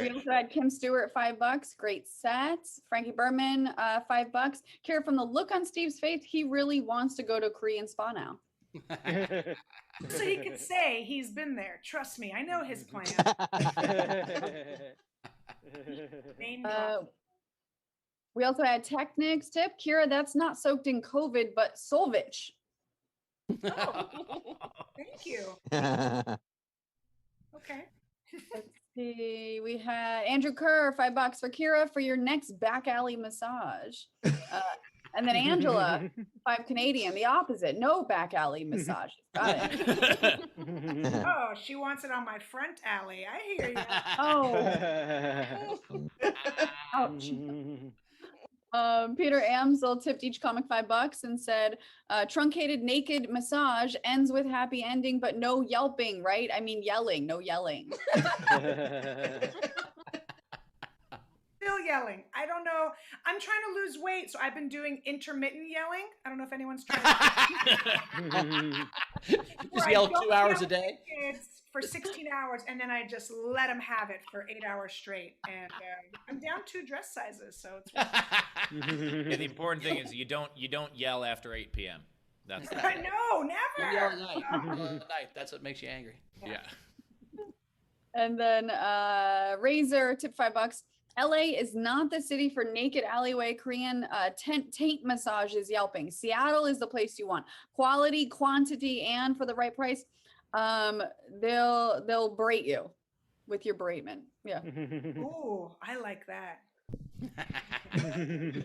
We also had Kim Stewart, $5. Great set. Frankie Berman, $5. Kira, from the look on Steve's face, he really wants to go to a Korean spa now. So he could say he's been there. Trust me, I know his plan. Name drop. We also had Technics tip. Kira, that's not soaked in COVID, but Solvich. Oh, thank you. Okay. Let's see. We had Andrew Kerr, $5 for Kira for your next back alley massage. And then Angela, $5 Canadian, the opposite. No back alley massage. Got it. Oh, she wants it on my front alley. I hear you. Oh. Ouch. Peter Amsel tipped each comic $5 and said, truncated naked massage ends with happy ending, but no yelping, right? I mean, yelling, no yelling. Still yelling. I don't know. I'm trying to lose weight, so I've been doing intermittent yelling. I don't know if anyone's trying to. Just yell 2 hours a day? Kids for 16 hours, and then I just let them have it for 8 hours straight. And I'm down 2 dress sizes, so it's. Yeah, the important thing is you don't yell after 8 p.m. That's the I know, never. You yell at night. Night. That's what makes you angry. Yeah. And then Razor tipped $5. LA is not the city for naked alleyway Korean taint massages yelping. Seattle is the place you want. Quality, quantity, and for the right price, they'll berate you with your beratement. Yeah. Ooh, I like that. I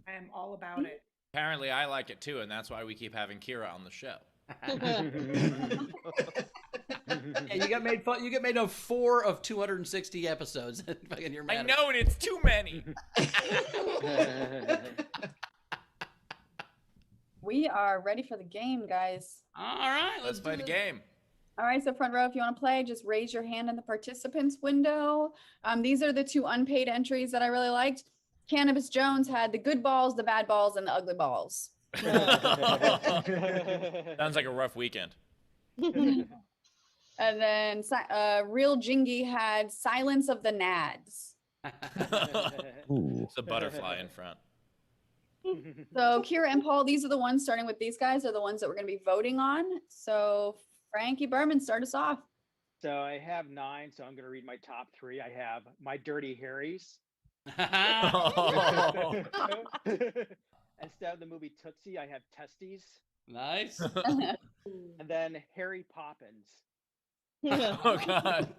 am all about it. Apparently, I like it too, and that's why we keep having Kira on the show. Yeah, you get made of 4 of 260 episodes. You're mad I know, and it's too many. We are ready for the game, guys. All right, Let's play the game. All right, so front row, if you want to play, just raise your hand in the participants window. These are the 2 unpaid entries that I really liked. Cannabis Jones had the good balls, the bad balls, and the ugly balls. Sounds like a rough weekend. And then Real Jingy had Silence of the Nads. It's a butterfly in front. So Kira and Paul, these are the ones, starting with these guys, are the ones that we're going to be voting on. So Frankie Berman, start us off. So I have 9, so I'm going to read my top 3. I have My Dirty Harrys. Instead of the movie Tootsie, I have Testes. Nice. And then Harry Poppins. Oh, God.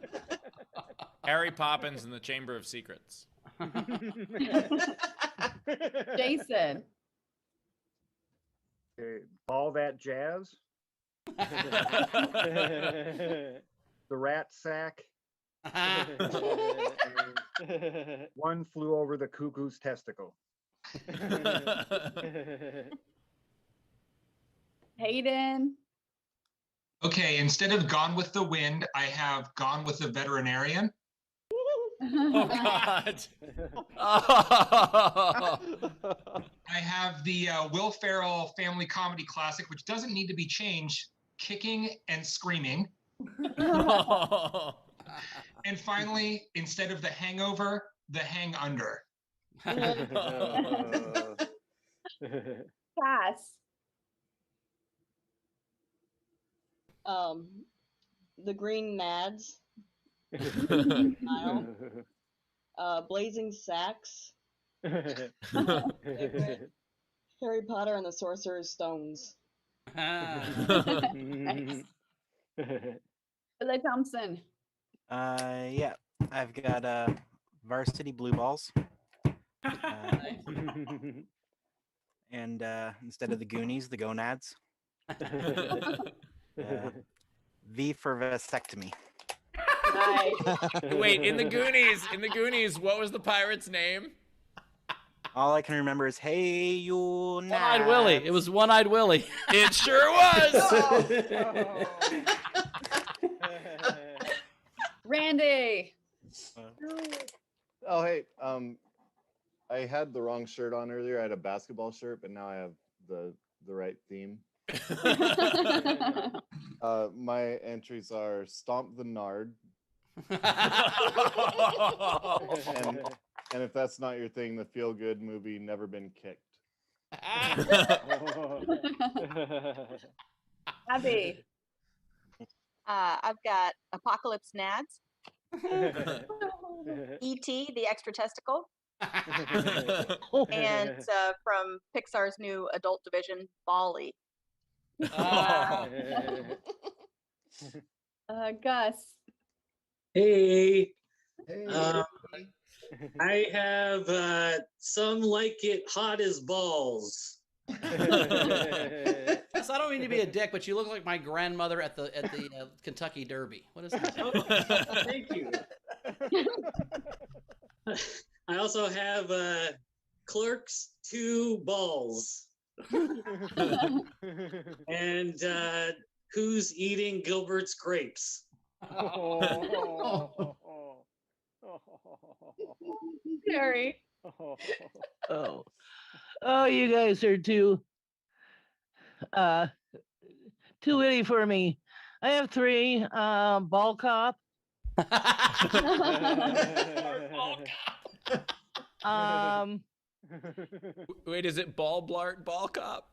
Harry Poppins and the Chamber of Secrets. Jason. Okay, All That Jazz. The Rat Sack. One Flew Over the Cuckoo's Testicle. Hayden. Okay, instead of Gone with the Wind, I have Gone with the Veterinarian. Oh, God. I have the Will Ferrell family comedy classic, which doesn't need to be changed, Kicking and Screaming. And finally, instead of The Hangover, The Hang Under. Pass. The Green Nads. Nile. Blazing Sax. Favorite, Harry Potter and the Sorcerer's Stones. Nice. Billy Thompson. Yeah, I've got Varsity Blue Balls. And instead of the Goonies, the Gonads. V for vasectomy. Nice. Wait, in the Goonies, what was the pirate's name? All I can remember is, hey, you One-Eyed Willie. It was One-Eyed Willie. It sure was. Randy. Oh, hey, I had the wrong shirt on earlier. I had a basketball shirt, but now I have the right theme. My entries are Stomp the Nard. And if that's not your thing, the feel-good movie Never Been Kicked. Abby. I've got Apocalypse Nads, E.T. the Extra Testicle, and from Pixar's new adult division, Bali. Gus. Hey. Hey. I have some like it hot as balls. Yes, I don't mean to be a dick, but you look like my grandmother at the Kentucky Derby. What is that? Oh, thank you. I also have Clerks 2 balls. And Who's Eating Gilbert's Grapes? Terry. Oh, you guys are too witty for me. I have 3. Ball cop. Wait, is it Ball Blart Ball Cop?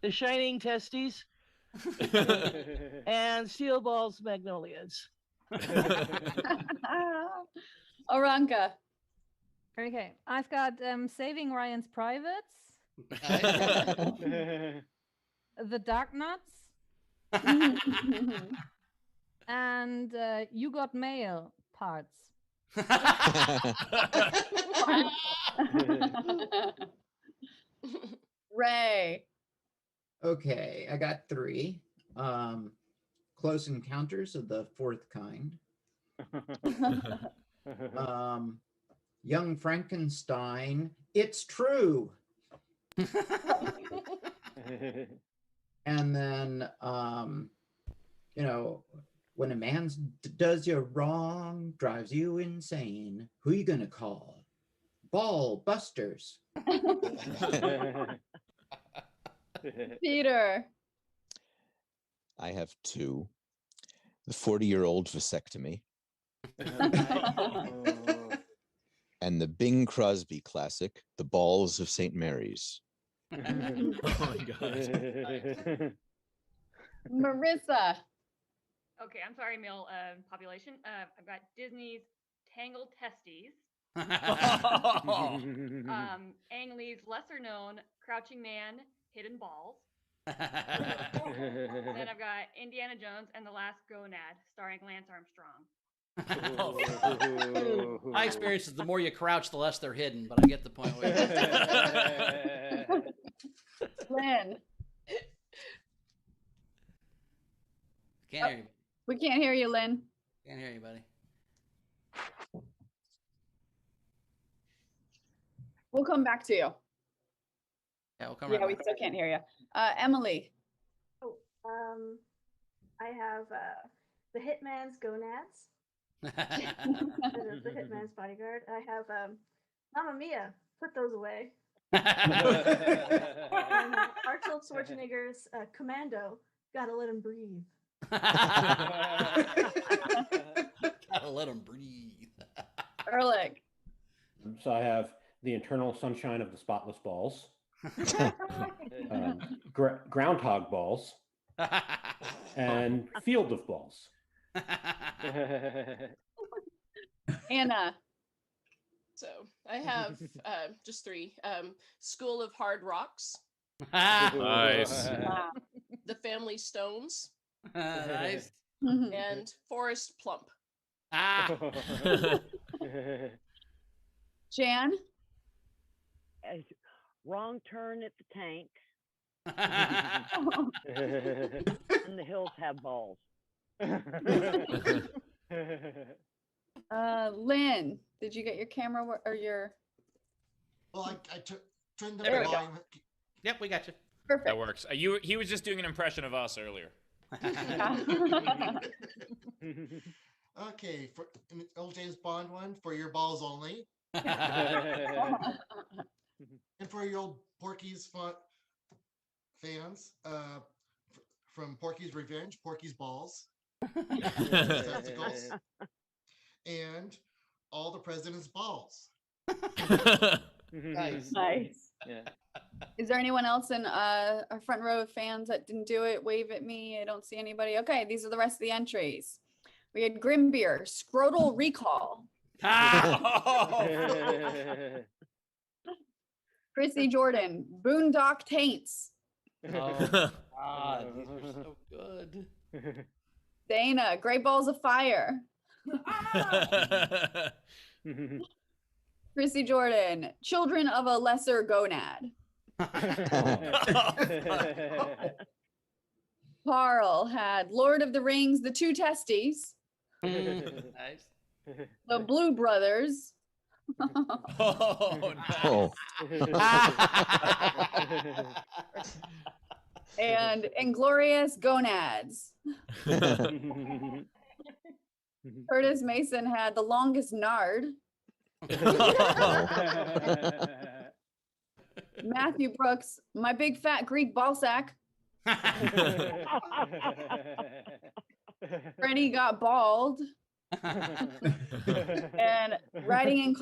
The Shining Testes. And Steel Balls Magnolias. Oranka. Okay, I've got Saving Ryan's Privates. The Dark Nuts. And You Got Mail parts. Ray. Okay, I got 3. Close Encounters of the Fourth Kind. Young Frankenstein. It's true. And then, when a man does you wrong, drives you insane, who you gonna call? Ball Busters. Peter. I have 2. The 40-year-old vasectomy. And the Bing Crosby classic, The Balls of St. Mary's. Oh my God. Marissa. Okay, I'm sorry, male population. I've got Disney's Tangled Testes. Ang Lee's lesser known Crouching Man, Hidden Balls. Then I've got Indiana Jones and the Last Gonad, starring Lance Armstrong. My experience is the more you crouch, the less they're hidden, but I get the point. Lynn. Can't hear you. We can't hear you, Lynn. Can't hear you, buddy. We'll come back to you. Yeah, we'll come Yeah, right we back. still can't hear you. Emily. I have the Hitman's Gonads. The Hitman's Bodyguard. I have Mamma Mia, Put Those Away. And Arnold Schwarzenegger's Commando, Gotta Let Him Breathe. Gotta let him breathe. Ehrlich. So I have The Eternal Sunshine of the Spotless Balls, Groundhog Balls, and Field of Balls. Anna. So I have just 3. School of Hard Rocks. Nice. The Family Stones. Nice. And Forrest Plump. Jan. Wrong Turn at the Tank. And The Hills Have Balls. Lynn, did you get your camera or your? Well, I turned up There the we go. volume. Yep, we got you. Perfect. That works. He was just doing an impression of us earlier. Okay, for an old James Bond one, for your balls only. And for your old Porky's fans, from Porky's Revenge, Porky's Balls. Testicles. And all the president's balls. Nice. Yeah. Is there anyone else in our front row of fans that didn't do it? Wave at me. I don't see anybody. Okay, these are the rest of the entries. We had Grimbeer, Scrotal Recall. Chrissy Jordan, Boondock Taints. Oh, God, these are so good. Dana, Great Balls of Fire. Chrissy Jordan, Children of a Lesser Gonad. Carl had Lord of the Rings, The Two Testies. Nice. The Blue Brothers. Oh, Oh. And Inglorious Gonads. Curtis Mason had The Longest Nard. Matthew Brooks, My Big Fat Greek Ballsack. Freddie got bald. And riding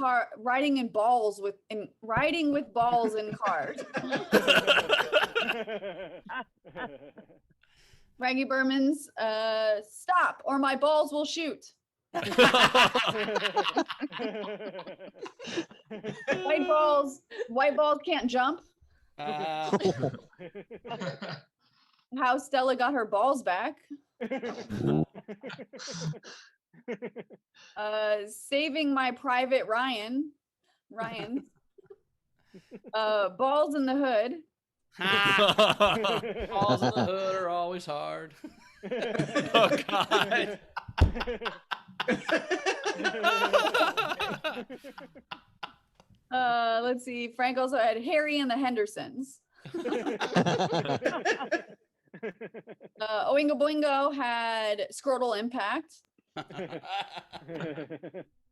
with balls in cars. Raggy Berman's stop or my balls will shoot. White balls can't jump. How Stella got her balls back. Saving my private Ryan. Balls in the hood. Balls in the hood are always hard. Oh, God. Let's see. Frank also had Harry and the Hendersons. Oingo Boingo had Scrotal Impact.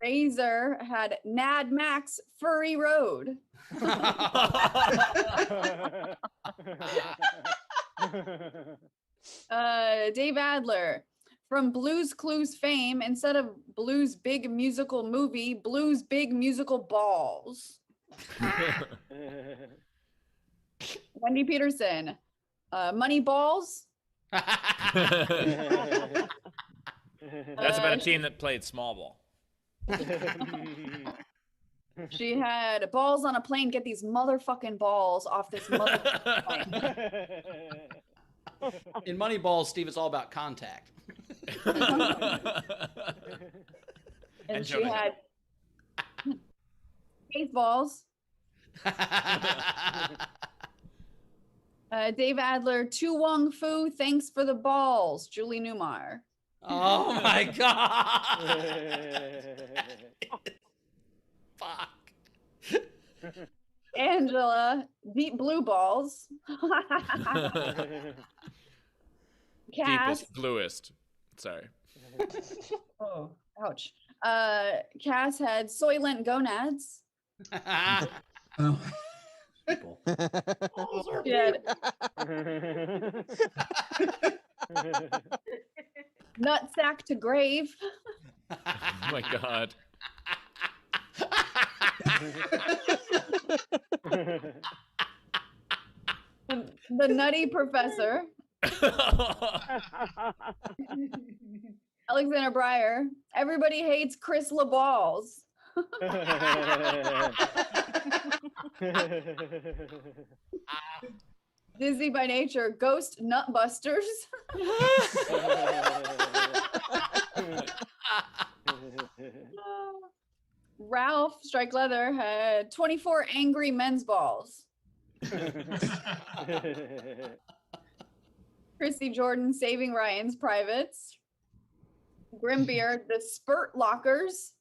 Razor had Nad Max Furry Road. Dave Adler, from Blue's Clues fame, instead of Blue's Big Musical Movie, Blue's Big Musical Balls. Wendy Peterson, Money Balls. That's about a team that played small ball. She had balls on a plane. Get these motherfucking balls off this motherfucking plane. In Moneyball, Steve, it's all about contact. And she had baseballs. Dave Adler, Tu Wong Fu, thanks for the balls. Julie Newmar. Oh my God. Fuck. Angela, Deep Blue Balls. Cass. Deepest, bluest. Sorry. Oh, ouch. Cass had Soylent Gonads. Oh. She had Nutsack to Grave. Oh my God. The Nutty Professor. Alexander Breyer. Everybody hates Chris LaBalls. Dizzy by Nature. Ghost Nutbusters. Ralph Strike Leather had 24 angry men's balls. Chrissy Jordan, Saving Ryan's Privates. Grimbeard, the Spurt Lockers.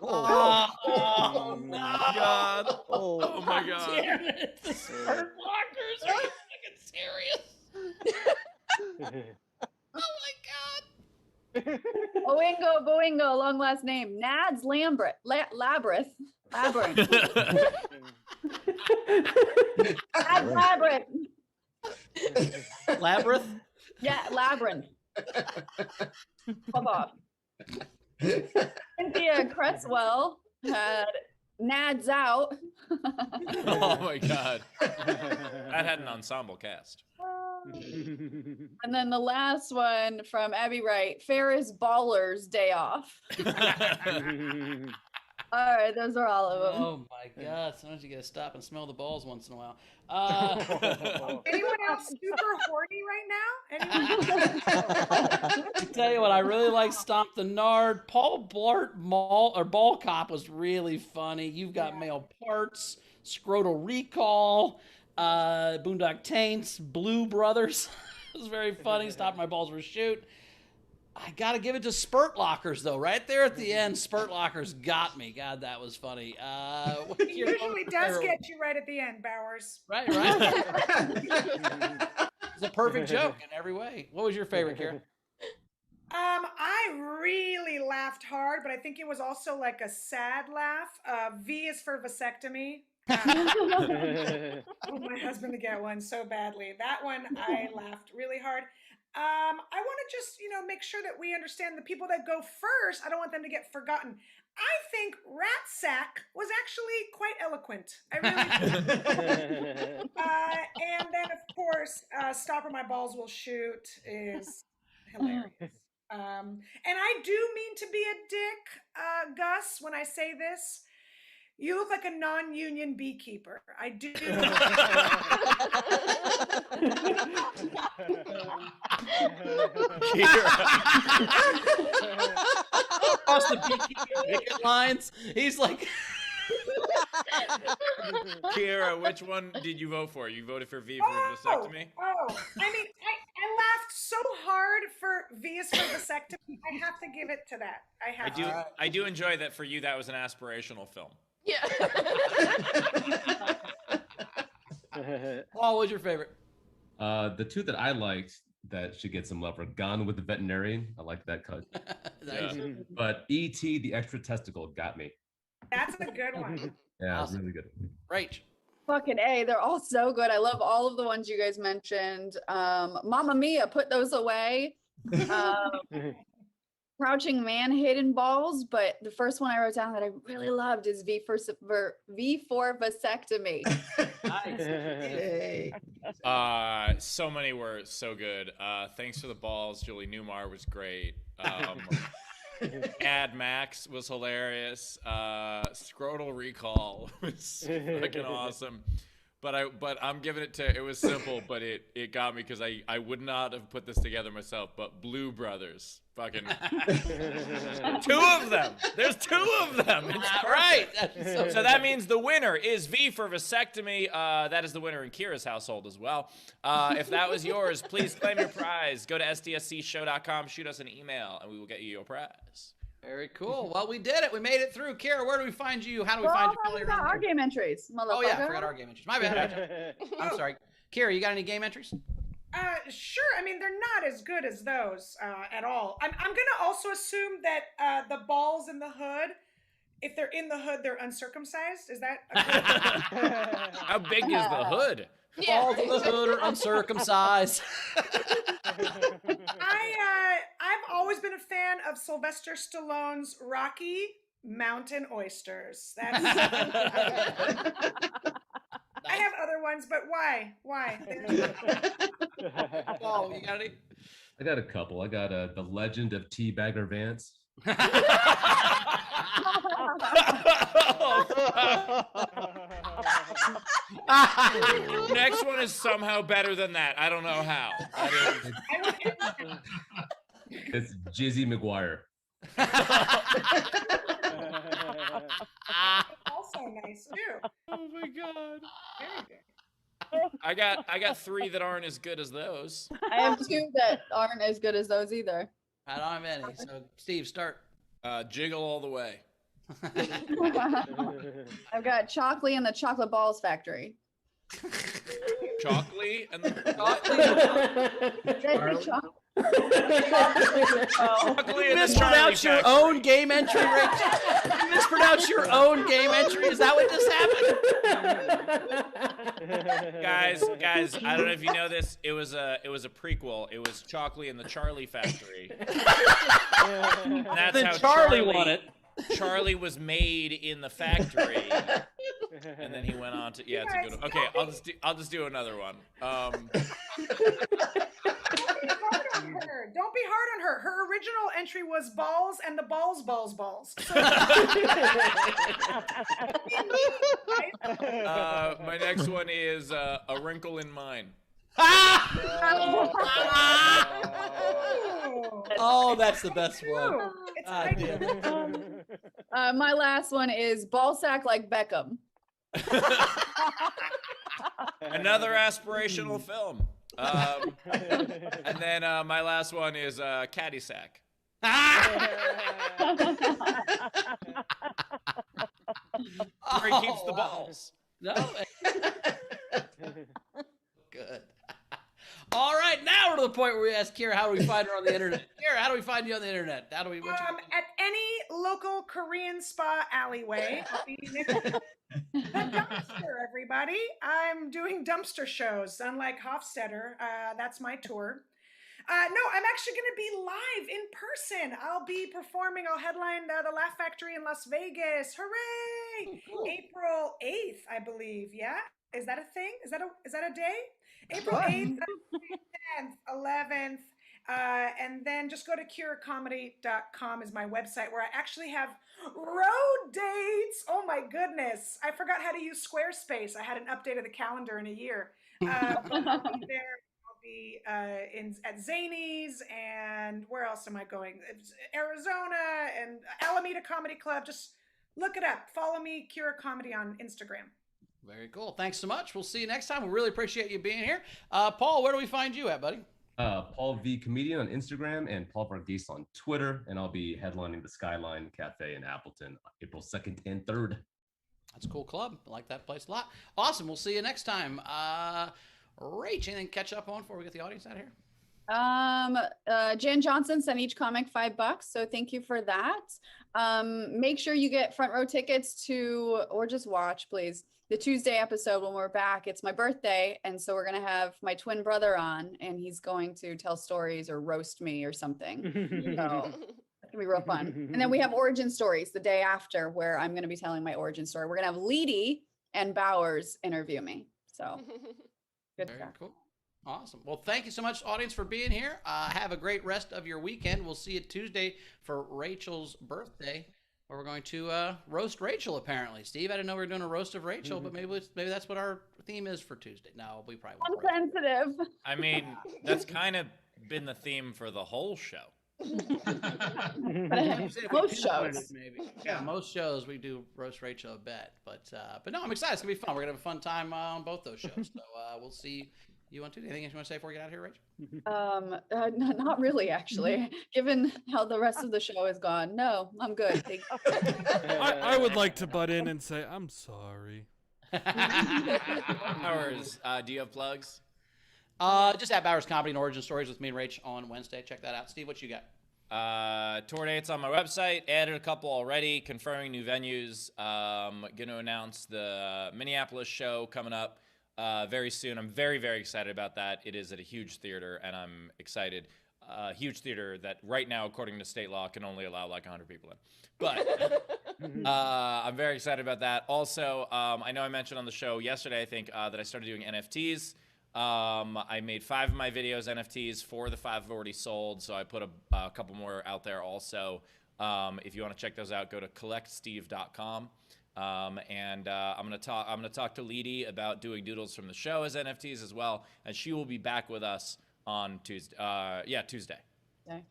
Oh, my God. Oh my God. Damn it. The Spurt Lockers. Are you fucking serious? Oh my God. Boingo, long last name. Nads Labyrinth. Labyrinth. Nads Labyrinth. Labyrinth? Yeah, Labyrinth. Fuck off. Cynthia Cresswell had Nads Out. Oh my God. That had an ensemble cast. And then the last one from Abby Wright, Ferris Ballers Day Off. All right, those are all of them. Oh my God. Sometimes you gotta stop and smell the balls once in a while. Anyone else super horny right now? Anyone? I tell you what, I really like Stomp the Nard. Paul Blart Ball Cop was really funny. You've got Male Parts, Scrotal Recall, Boondock Taints, Blue Brothers. It was very funny. Stop My Balls Were Shoot. I gotta give it to Spurt Lockers though. Right there at the end, Spurt Lockers got me. God, that was funny. It usually does get you right at the end, Bowers. Right. It's a perfect joke in every way. What was your favorite, Kara? I really laughed hard, but I think it was also like a sad laugh. V is for vasectomy. I want my husband to get one so badly. That one, I laughed really hard. I want to just, make sure that we understand the people that go first. I don't want them to get forgotten. I think Rat Sack was actually quite eloquent. I really and then, of course, Stop or My Balls Will Shoot is hilarious. And I do mean to be a dick, Gus, when I say this. You look like a non-union beekeeper. I do. Across the beekeeping lines, he's like. Kira, which one did you vote for? You voted for V for vasectomy? I mean, I laughed so hard for V is for vasectomy. I have to give it to that. I do enjoy that for you. That was an aspirational film. Yeah. Paul, what was your favorite? The two that I liked that should get some love are Gone with the Veterinarian. I like that cut. But E.T. the Extra Testicle got me. That's a good one. Yeah, awesome. Really good. Right. Fucking A, they're all so good. I love all of the ones you guys mentioned. Mamma Mia, put those away. Crouching Man, Hidden Balls, but the first one I wrote down that I really loved is V for vasectomy. Nice. So many were so good. Thanks for the balls. Julie Newmar was great. Ad Max was hilarious. Scrotal Recall was fucking awesome. But I'm giving it to, it was simple, but it got me because I would not have put this together myself. But Blue Brothers, fucking two of them. There's two of them. It's right. So that means the winner is V for vasectomy. That is the winner in Kira's household as well. If that was yours, please claim your prize. Go to sdscshow.com, shoot us an email, and we will get you your prize. Very cool. Well, we did it. We made it through. Kara, where do we find you? How do we find you? Our game entries, motherfucker. Oh, yeah, I forgot our game entries. My bad. I'm sorry. Kara, you got any game entries? Sure. I mean, they're not as good as those at all. I'm going to also assume that the balls in the hood, if they're in the hood, they're uncircumcised. Is that a good... How big is the hood? Balls in the hood are uncircumcised. I've always been a fan of Sylvester Stallone's Rocky Mountain Oysters. That's I have other ones, but why? Oh, you got any? I got a couple. I got The Legend of T. Bagger Vance. Next one is somehow better than that. I don't know how. It's Jizzy McGuire. Also nice too. Oh my god. Very good. I got three that aren't as good as those. I have two that aren't as good as those either. I don't have any. So, Steve, start. Jiggle all the way. I've got Chocolate and the Chocolate Balls Factory. Chocolate and the Did I say chocolate? You mispronounced your own game entry, Rich. You mispronounced your own game entry. Is that what just happened? Guys, I don't know if you know this. It was a prequel. It was Chocolate and the Charlie Factory. And that's Then how Charlie won it. Charlie was made in the factory, and then he went on to. Yeah, it's a good one. Okay, I'll just do another one. Don't be hard on her. Her original entry was balls and the balls. So My next one is A Wrinkle in Mine. Oh, that's the best one. My last one is Ballsack like Beckham. Another aspirational film. And then my last one is Caddyshack. Where he keeps the balls. No. Good. All right, now we're to the point where we ask Kira, how do we find her on the internet? Kira, how do we find you on the internet? How do we? at any local Korean spa alleyway. I'll be next to the dumpster, everybody. I'm doing dumpster shows, unlike Hofstetter. That's my tour. No, I'm actually going to be live in person. I'll be performing. I'll headline the Laugh Factory in Las Vegas. Hooray! Oh, cool. April 8th, I believe. Yeah, is that a thing? Is that a day? April 8th, 10th, 11th. And then just go to curacomedy.com is my website where I actually have road dates. Oh my goodness. I forgot how to use Squarespace. I hadn't updated the calendar in a year. But I'll be there. I'll be at Zany's, and where else am I going? It's Arizona and Alameda Comedy Club. Just look it up. Follow me, Cura Comedy on Instagram. Very cool. Thanks so much. We'll see you next time. We really appreciate you being here. Paul, where do we find you at, buddy? Paul V Comedian on Instagram and Paul Varghese on Twitter, and I'll be headlining the Skyline Cafe in Appleton April 2nd and 3rd. That's a cool club. I like that place a lot. Awesome. We'll see you next time. Rach, anything to catch up on before we get the audience out here? Jan Johnson sent each comic $5, so thank you for that. Make sure you get front row tickets to, or just watch, please, the Tuesday episode when we're back. It's my birthday, and so we're gonna have my twin brother on, and he's going to tell stories or roast me or something. So it's gonna be real fun. And then we have origin stories the day after, where I'm gonna be telling my origin story. We're gonna have Leedy and Bowers interview me. So good Very stuff. cool. Awesome. Well, thank you so much, audience, for being here. Have a great rest of your weekend. We'll see you Tuesday for Rachel's birthday, where we're going to roast Rachel, apparently. Steve, I didn't know we were doing a roast of Rachel, but maybe that's what our theme is for Tuesday. No, we probably won't. I'm sensitive. I mean, that's kind of been the theme for the whole show. Most shows. Maybe. Yeah, most shows we do roast Rachel a bit. But no, I'm excited. It's going to be fun. We're going to have a fun time on both those shows. So we'll see you on Tuesday. Anything else you want to say before we get out of here, Rachel? Not really, actually. Given how the rest of the show has gone, no, I'm good. Thank you. I would like to butt in and say I'm sorry. Bowers, do you have plugs? Just at Bowers Comedy and Origin Stories with me and Rach on Wednesday. Check that out. Steve, what you got? Tour dates on my website. Added a couple already. Confirming new venues. Going to announce the Minneapolis show coming up very soon. I'm very, very excited about that. It is at a huge theater, and I'm excited. Huge theater that right now, according to state law, can only allow like 100 people in. But I'm very excited about that. Also, I know I mentioned on the show yesterday, I think, that I started doing NFTs. I made 5 of my videos NFTs. 4 of the 5 have already sold, so I put a couple more out there also. If you want to check those out, go to collectsteve.com. And I'm gonna talk to Leedy about doing doodles from the show as NFTs as well, and she will be back with us on Tuesday. Tuesday. Okay.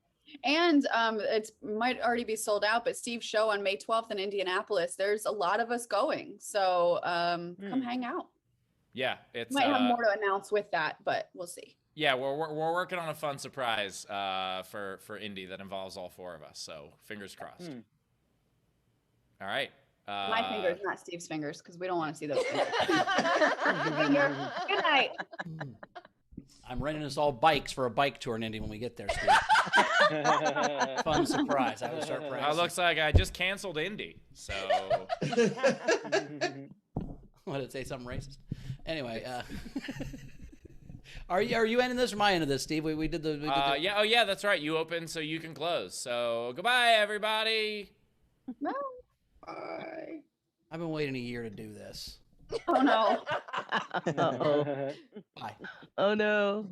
And it might already be sold out, but Steve's show on May 12th in Indianapolis, there's a lot of us going, so come hang out. Yeah, it's Might have more to announce with that, but we'll see. Yeah, we're working on a fun surprise for Indy that involves all 4 of us. So fingers crossed. All right. My fingers, not Steve's fingers, because we don't want to see those fingers. Good night. I'm renting us all bikes for a bike tour in Indy when we get there, Steve. Fun surprise. I would start practicing. It looks like I just canceled Indy. So. What, did it say something racist? Anyway, are you ending this or am I ending this, Steve? We did the. Yeah. Oh yeah, that's right. You open, so you can close. So goodbye, everybody. No. Bye. I've been waiting a year to do this. Oh no. Uh-oh. Bye. Oh no.